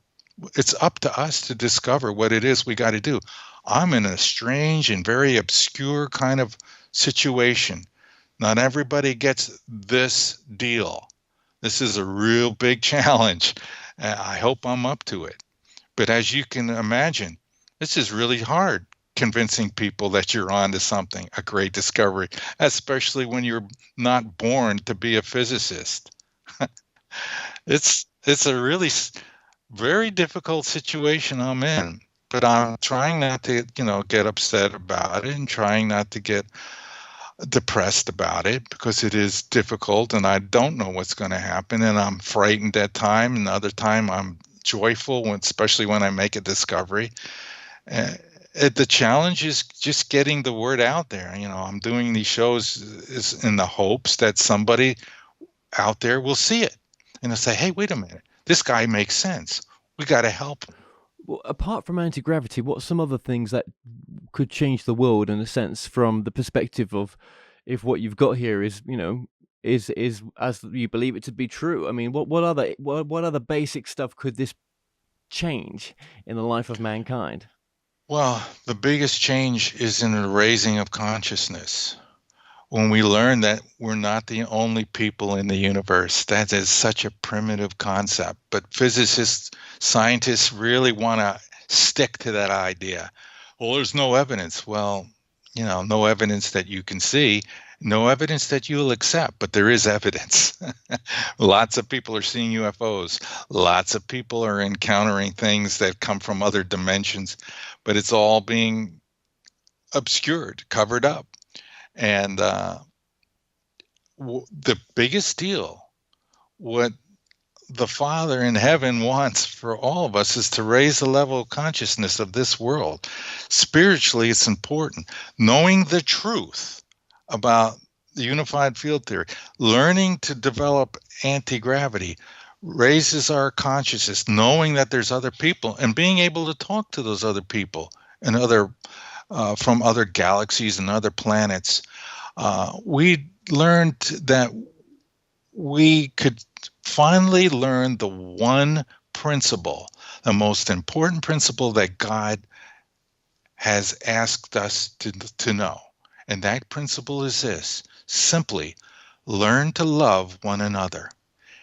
It's up to us to discover what it is we got to do. I'm in a strange and very obscure kind of situation. Not everybody gets this deal. This is a real big challenge. I hope I'm up to it. But as you can imagine, this is really hard, convincing people that you're onto something, a great discovery, especially when you're not born to be a physicist. It's a really very difficult situation I'm in, but I'm trying not to, get upset about it and trying not to get depressed about it, because it is difficult and I don't know what's going to happen, and I'm frightened at time, and other time I'm joyful, especially when I make a discovery. The challenge is just getting the word out there. I'm doing these shows is in the hopes that somebody out there will see it and they'll say, hey, wait a minute, this guy makes sense. We got to help him.
Well, apart from anti-gravity, what are some other things that could change the world, in a sense, from the perspective of if what you've got here is, is as you believe it to be true? I mean, what other basic stuff could this change in the life of mankind?
Well, the biggest change is in the raising of consciousness. When we learn that we're not the only people in the universe, that is such a primitive concept. But physicists, scientists really want to stick to that idea. Well, there's no evidence. Well, no evidence that you can see, no evidence that you'll accept, but there is evidence. Lots of people are seeing UFOs. Lots of people are encountering things that come from other dimensions, but it's all being obscured, covered up. And the biggest deal, what the Father in heaven wants for all of us, is to raise the level of consciousness of this world. Spiritually, it's important. Knowing the truth about the unified field theory, learning to develop anti-gravity, raises our consciousness, knowing that there's other people and being able to talk to those other people and from other galaxies and other planets. We learned that we could finally learn the one principle, the most important principle that God has asked us to know. And that principle is this: simply learn to love one another.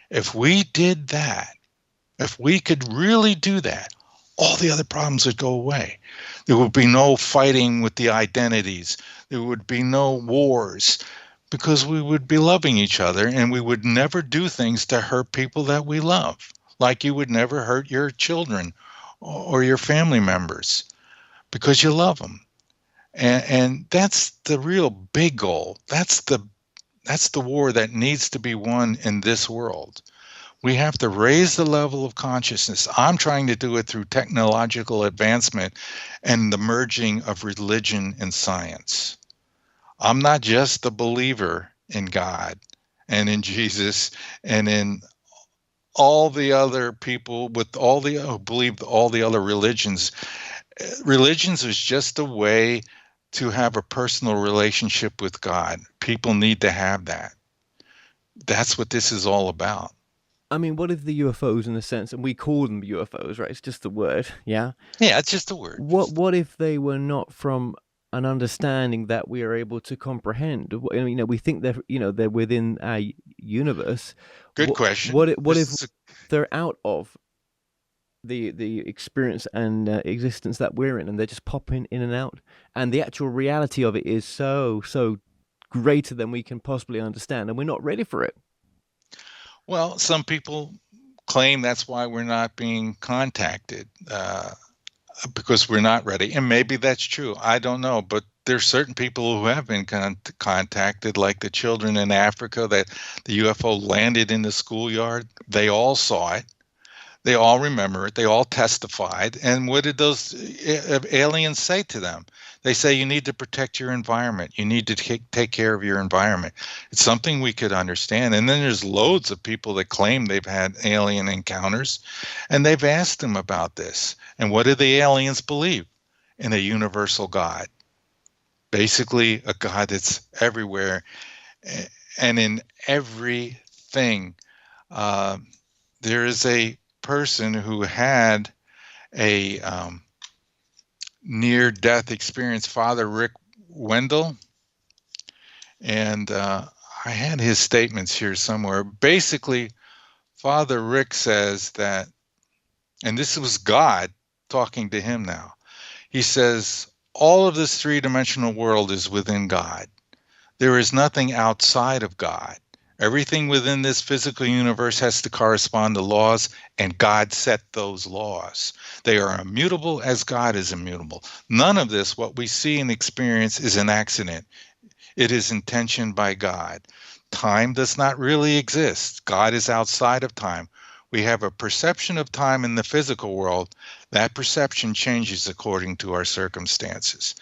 If we did that, if we could really do that, all the other problems would go away. There would be no fighting with the identities. There would be no wars, because we would be loving each other, and we would never do things to hurt people that we love, like you would never hurt your children or your family members, because you love them. And that's the real big goal. That's the war that needs to be won in this world. We have to raise the level of consciousness. I'm trying to do it through technological advancement and the merging of religion and science. I'm not just a believer in God and in Jesus and in all the other people with all the who believe all the other religions. Religions is just a way to have a personal relationship with God. People need to have that. That's what this is all about.
I mean, what if the UFOs, in a sense, and we call them UFOs, right? It's just a word, yeah?
Yeah, it's just a word.
What if they were not from an understanding that we are able to comprehend? We think they're within our universe.
Good question.
What if they're out of the experience and existence that we're in, and they're just popping in and out, and the actual reality of it is so greater than we can possibly understand, and we're not ready for it?
Well, some people claim that's why we're not being contacted, because we're not ready. And maybe that's true. I don't know. But there's certain people who have been contacted, like the children in Africa that the UFO landed in the schoolyard. They all saw it. They all remember it. They all testified. And what did those aliens say to them? They say, you need to protect your environment. You need to take care of your environment. It's something we could understand. And then there's loads of people that claim they've had alien encounters, and they've asked them about this. And what do the aliens believe? In a universal God. Basically, a God that's everywhere and in everything. There is a person who had a near-death experience, Father Rick Wendell, and I had his statements here somewhere. Basically, Father Rick says that, and this was God talking to him now, he says, all of this three-dimensional world is within God. There is nothing outside of God. Everything within this physical universe has to correspond to laws, and God set those laws. They are immutable as God is immutable. None of this, what we see and experience, is an accident. It is intentioned by God. Time does not really exist. God is outside of time. We have a perception of time in the physical world. That perception changes according to our circumstances.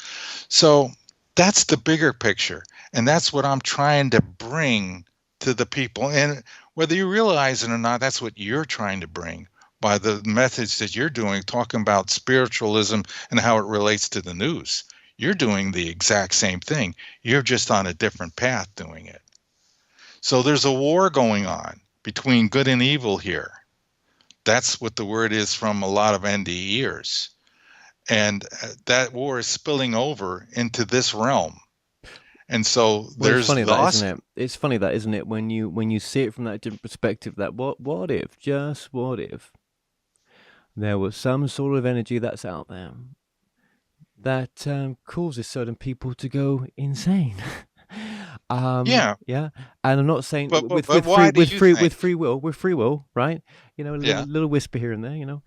So that's the bigger picture, and that's what I'm trying to bring to the people. And whether you realize it or not, that's what you're trying to bring by the methods that you're doing, talking about spiritualism and how it relates to the news. You're doing the exact same thing. You're just on a different path doing it. So there's a war going on between good and evil here. That's what the word is from a lot of NDEs. And that war is spilling over into this realm. And so there's
it's funny that, isn't it? It's funny that, isn't it, when you see it from that different perspective, that what if, just what if, there was some sort of energy that's out there that causes certain people to go insane.
Yeah.
And I'm not saying with free will, right? A little whisper here and there,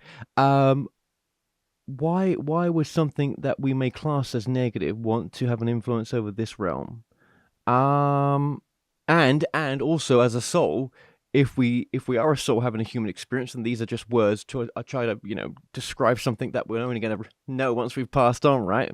Why would something that we may class as negative want to have an influence over this realm? And also as a soul, if we are a soul having a human experience, and these are just words to try to describe something that we're only going to know once we've passed on, right?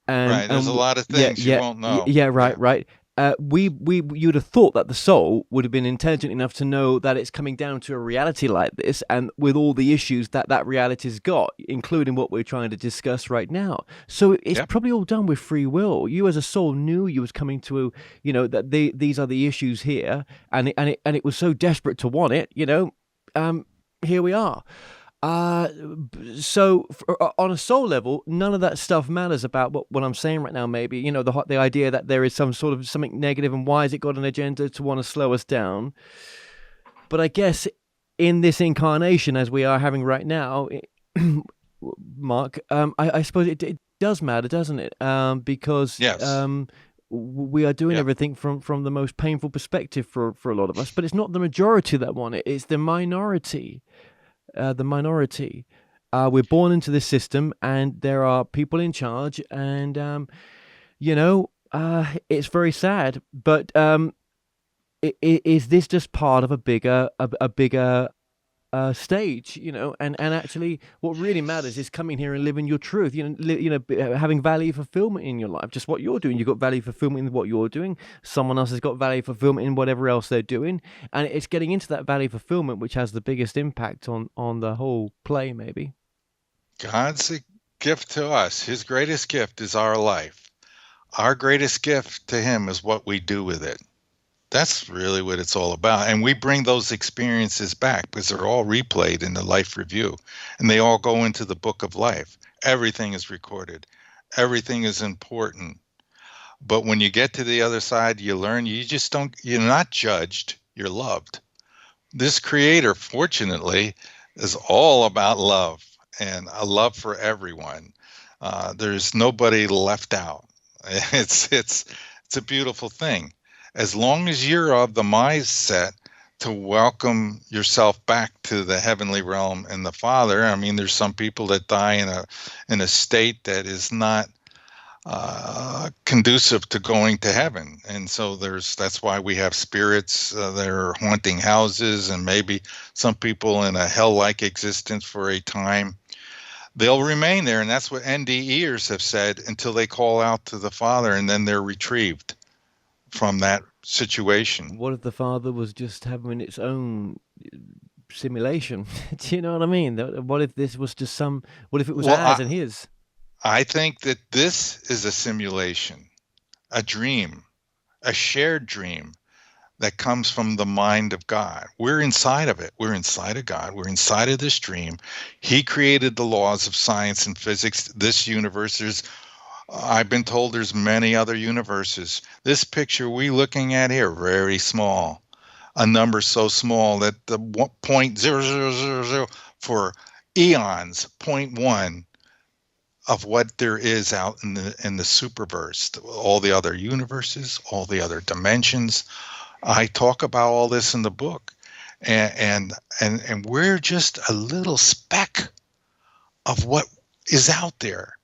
And
there's a lot of things you won't know.
Right. you'd have thought that the soul would have been intelligent enough to know that it's coming down to a reality like this, and with all the issues that reality's got, including what we're trying to discuss right now. So it's
Yep.
probably all done with free will. You as a soul knew you was coming to, that these are the issues here, and it was so desperate to want it. Here we are. So on a soul level, none of that stuff matters about what I'm saying right now. Maybe the idea that there is some sort of something negative, and why has it got an agenda to want to slow us down? But I guess in this incarnation, as we are having right now, Mark, I suppose it does matter, doesn't it? Because
Yes.
we are doing
Yep.
everything from the most painful perspective for a lot of us. But it's not the majority that want it; it's the minority. We're born into this system, and there are people in charge, and it's very sad. But is this just part of a bigger stage? And actually, what really matters is coming here and living your truth. Having value fulfillment in your life. Just what you're doing, you've got value fulfillment in what you're doing. Someone else has got value fulfillment in whatever else they're doing, and it's getting into that value fulfillment which has the biggest impact on the whole play. Maybe
God's a gift to us. His greatest gift is our life. Our greatest gift to him is what we do with it. That's really what it's all about. And we bring those experiences back because they're all replayed in the life review, and they all go into the book of life. Everything is recorded. Everything is important. But when you get to the other side, you learn you're not judged, you're loved. This creator, fortunately, is all about love, and a love for everyone. There's nobody left out. It's a beautiful thing. As long as you're of the mindset to welcome yourself back to the heavenly realm and the Father. I mean, there's some people that die in a state that is not conducive to going to heaven, and so that's why we have spirits that are haunting houses, and maybe some people in a hell-like existence for a time. They'll remain there, and that's what NDEs have said, until they call out to the Father, and then they're retrieved from that situation.
what if the Father was just having its own simulation? Do you know what I mean? What if this was just what if it was ours and his?
I think that this is a simulation, a dream, a shared dream that comes from the mind of God. We're inside of it. We're inside of God. We're inside of this dream. He created the laws of science and physics. This universe I've been told there's many other universes. This picture we're looking at here, very small, a number so small that the 0.0000 for eons, 0.1 of what there is out in the superverse, all the other universes, all the other dimensions. I talk about all this in the book, and we're just a little speck of what is out there.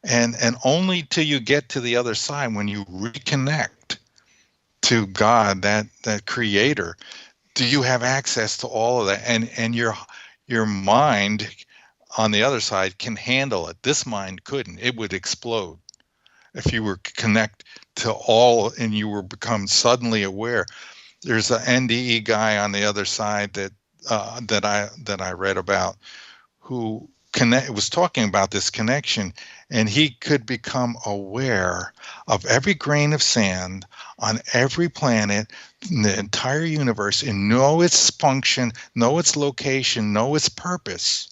And only till you get to the other side, when you reconnect to God, that creator, do you have access to all of that. And your mind on the other side can handle it. This mind couldn't. It would explode if you were connect to all and you were become suddenly aware. There's an NDE guy on the other side that I read about, who was talking about this connection, and he could become aware of every grain of sand on every planet in the entire universe, and know its function, know its location, know its purpose,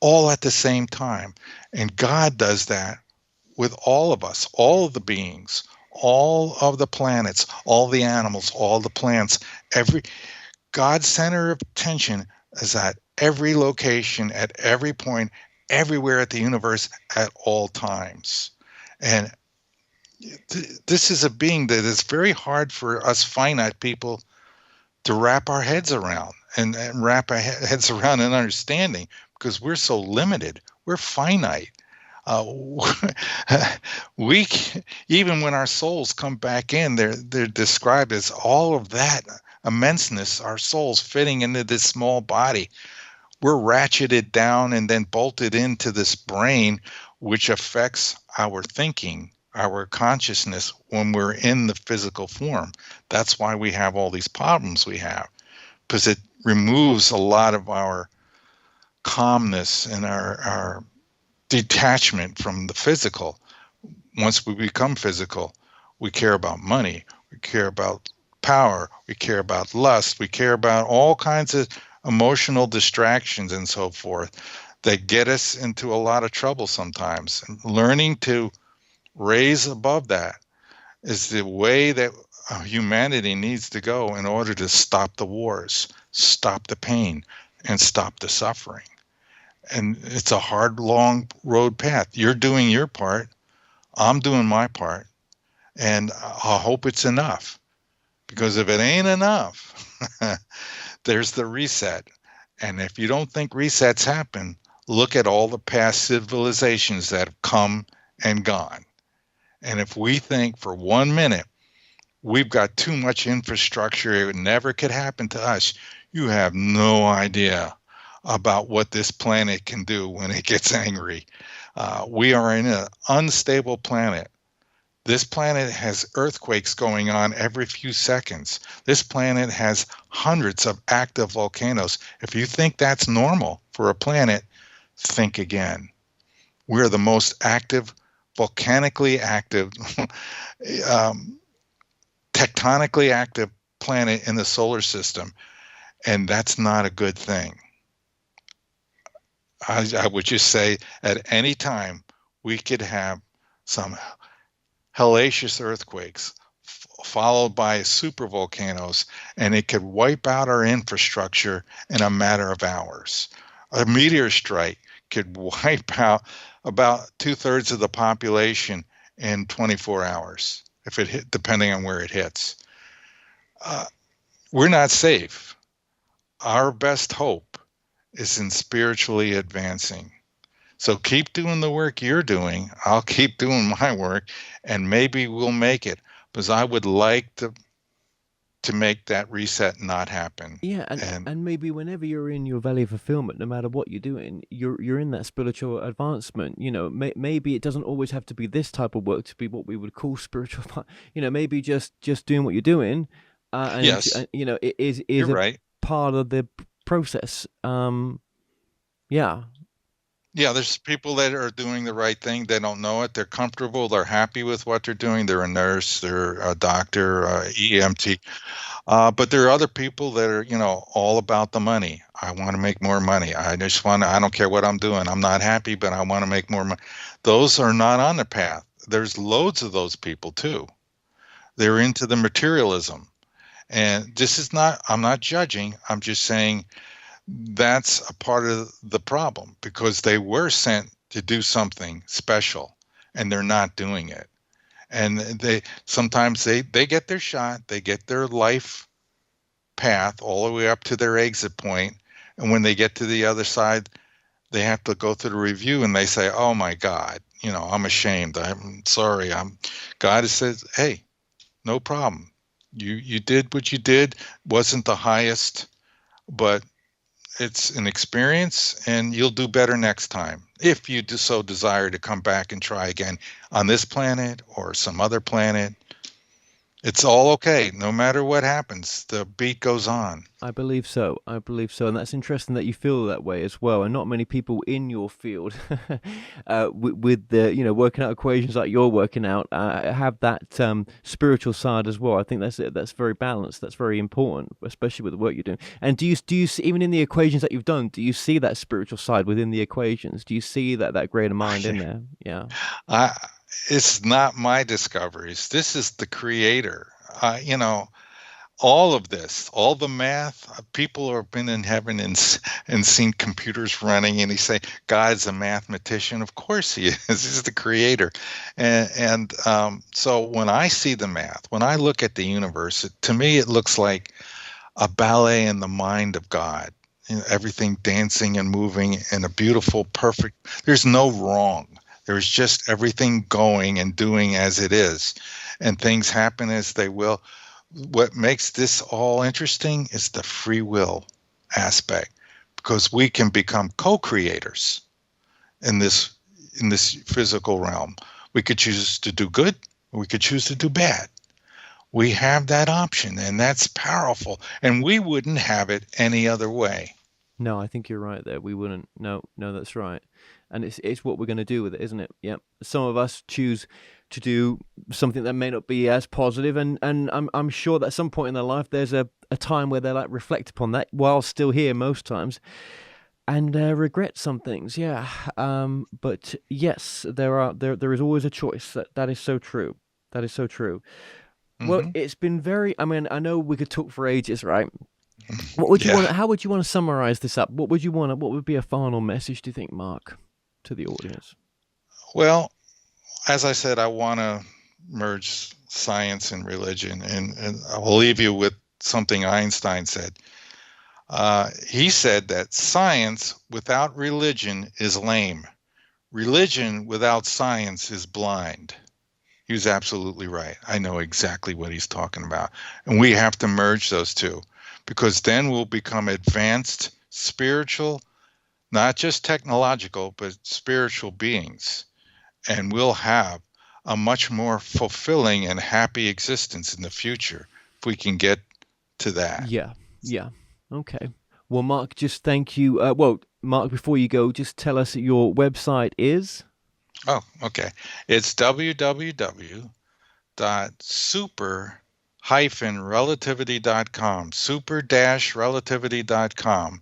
all at the same time. And God does that with all of us, all of the beings, all of the planets, all the animals, all the plants. God's center of attention is at every location, at every point, everywhere at the universe, at all times. And this is a being that is very hard for us finite people to wrap our heads around and wrap our heads around in understanding, because we're so limited. We're finite. We even when our souls come back in, they're described as all of that immenseness, our souls fitting into this small body. We're ratcheted down and then bolted into this brain, which affects our thinking, our consciousness when we're in the physical form. That's why we have all these problems we have, because it removes a lot of our calmness and our detachment from the physical. Once we become physical, we care about money, we care about power, we care about lust, we care about all kinds of emotional distractions and so forth that get us into a lot of trouble sometimes. And learning to raise above that is the way that humanity needs to go in order to stop the wars, stop the pain, and stop the suffering. And it's a hard, long road path. You're doing your part. I'm doing my part. And I hope it's enough. Because if it ain't enough, there's the reset. And if you don't think resets happen, look at all the past civilizations that have come and gone. And if we think for 1 minute we've got too much infrastructure, it never could happen to us, you have no idea about what this planet can do when it gets angry. We are in an unstable planet. This planet has earthquakes going on every few seconds. This planet has hundreds of active volcanoes. If you think that's normal for a planet, think again. We're the most active, volcanically active, tectonically active planet in the solar system, and that's not a good thing. I would just say at any time we could have some hellacious earthquakes followed by super volcanoes, and it could wipe out our infrastructure in a matter of hours. A meteor strike could wipe out about 2/3 of the population in 24 hours, if it hit, depending on where it hits. We're not safe. Our best hope is in spiritually advancing. So keep doing the work you're doing. I'll keep doing my work, and maybe we'll make it. Because I would like to make that reset not happen.
Yeah, and maybe whenever you're in your valley of fulfillment, no matter what you're doing, you're in that spiritual advancement. Maybe it doesn't always have to be this type of work to be what we would call spiritual. Maybe just doing what you're doing, and
Yes,
it is
you're
a
right.
part of the process. Yeah.
Yeah, there's people that are doing the right thing. They don't know it. They're comfortable. They're happy with what they're doing. They're a nurse. They're a doctor, EMT. But there are other people that are, all about the money. I want to make more money. I don't care what I'm doing. I'm not happy, but I want to make more money. Those are not on the path. There's loads of those people too. They're into the materialism. And I'm not judging. I'm just saying that's a part of the problem, because they were sent to do something special and they're not doing it. And sometimes they get their shot, they get their life path all the way up to their exit point, and when they get to the other side, they have to go through the review and they say, oh my God, I'm ashamed, I'm sorry. God says, hey, no problem, you did what you did, wasn't the highest, but it's an experience, and you'll do better next time if you so desire to come back and try again on this planet or some other planet. It's all okay. No matter what happens, the beat goes on.
I believe so. And that's interesting that you feel that way as well. And not many people in your field, with the working out equations like you're working out, have that spiritual side as well. I think that's very balanced. That's very important, especially with the work you're doing. And do you see, even in the equations that you've done, do you see that spiritual side within the equations? Do you see that greater mind in there? Yeah.
It's not my discoveries. This is the creator. All of this, all the math, people have been in heaven and seen computers running, and he say God's a mathematician. Of course he is. He's the creator. And so when I see the math, when I look at the universe, to me it looks like a ballet in the mind of God. Everything dancing and moving in a beautiful, perfect, there's no wrong. There's just everything going and doing as it is, and things happen as they will. What makes this all interesting is the free will aspect, because we can become co-creators in this physical realm. We could choose to do good, or we could choose to do bad. We have that option, and that's powerful, and we wouldn't have it any other way.
No, I think you're right there. We wouldn't. No, that's right. And it's what we're going to do with it, isn't it? Yeah. Some of us choose to do something that may not be as positive, and I'm sure that at some point in their life there's a time where they like reflect upon that while still here most times, and regret some things. Yeah. But yes, there is always a choice. That is so true. That is so true. Well,
Mm-hmm.
it's been very. I mean, I know we could talk for ages, right? What would you
Yeah.
want? How would you want to summarize this up? What would you want? What would be a final message? Do you think, Mark, to the audience?
Well, as I said, I want to merge science and religion, and I will leave you with something Einstein said. He said that science without religion is lame. Religion without science is blind. He was absolutely right. I know exactly what he's talking about. And we have to merge those two, because then we'll become advanced spiritual, not just technological, but spiritual beings. And we'll have a much more fulfilling and happy existence in the future if we can get to that.
Yeah. Yeah. Okay. Well, Mark, just thank you. Mark, before you go, just tell us your website is.
Oh, okay. It's www.super-relativity.com, super-relativity.com.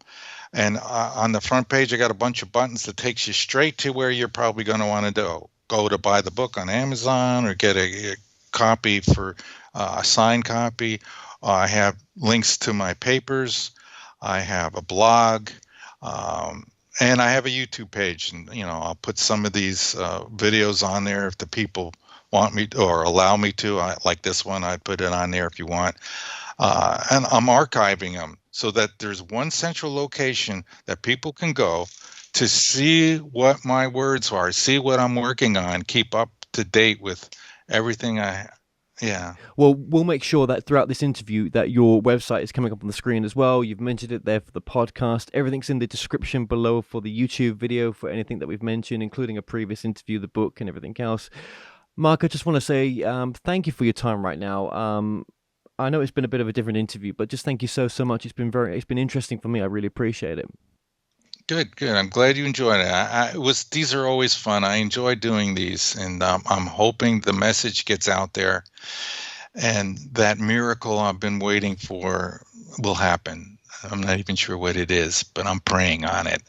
And on the front page, I got a bunch of buttons that takes you straight to where you're probably going to want to go to buy the book on Amazon or get a copy for a signed copy. I have links to my papers. I have a blog. And I have a YouTube page, and I'll put some of these videos on there if the people want me to, or allow me to. Like this one, I'd put it on there if you want. And I'm archiving them so that there's one central location that people can go to see what my words are, see what I'm working on, keep up to date with everything Yeah.
Well, we'll make sure that throughout this interview that your website is coming up on the screen as well. You've mentioned it there for the podcast. Everything's in the description below for the YouTube video for anything that we've mentioned, including a previous interview, the book, and everything else. Mark, I just want to say thank you for your time right now. I know it's been a bit of a different interview, but just thank you so much. It's been interesting for me. I really appreciate it.
Good. I'm glad you enjoyed it. These are always fun. I enjoy doing these, and I'm hoping the message gets out there, and that miracle I've been waiting for will happen. I'm not even sure what it is, but I'm praying on it.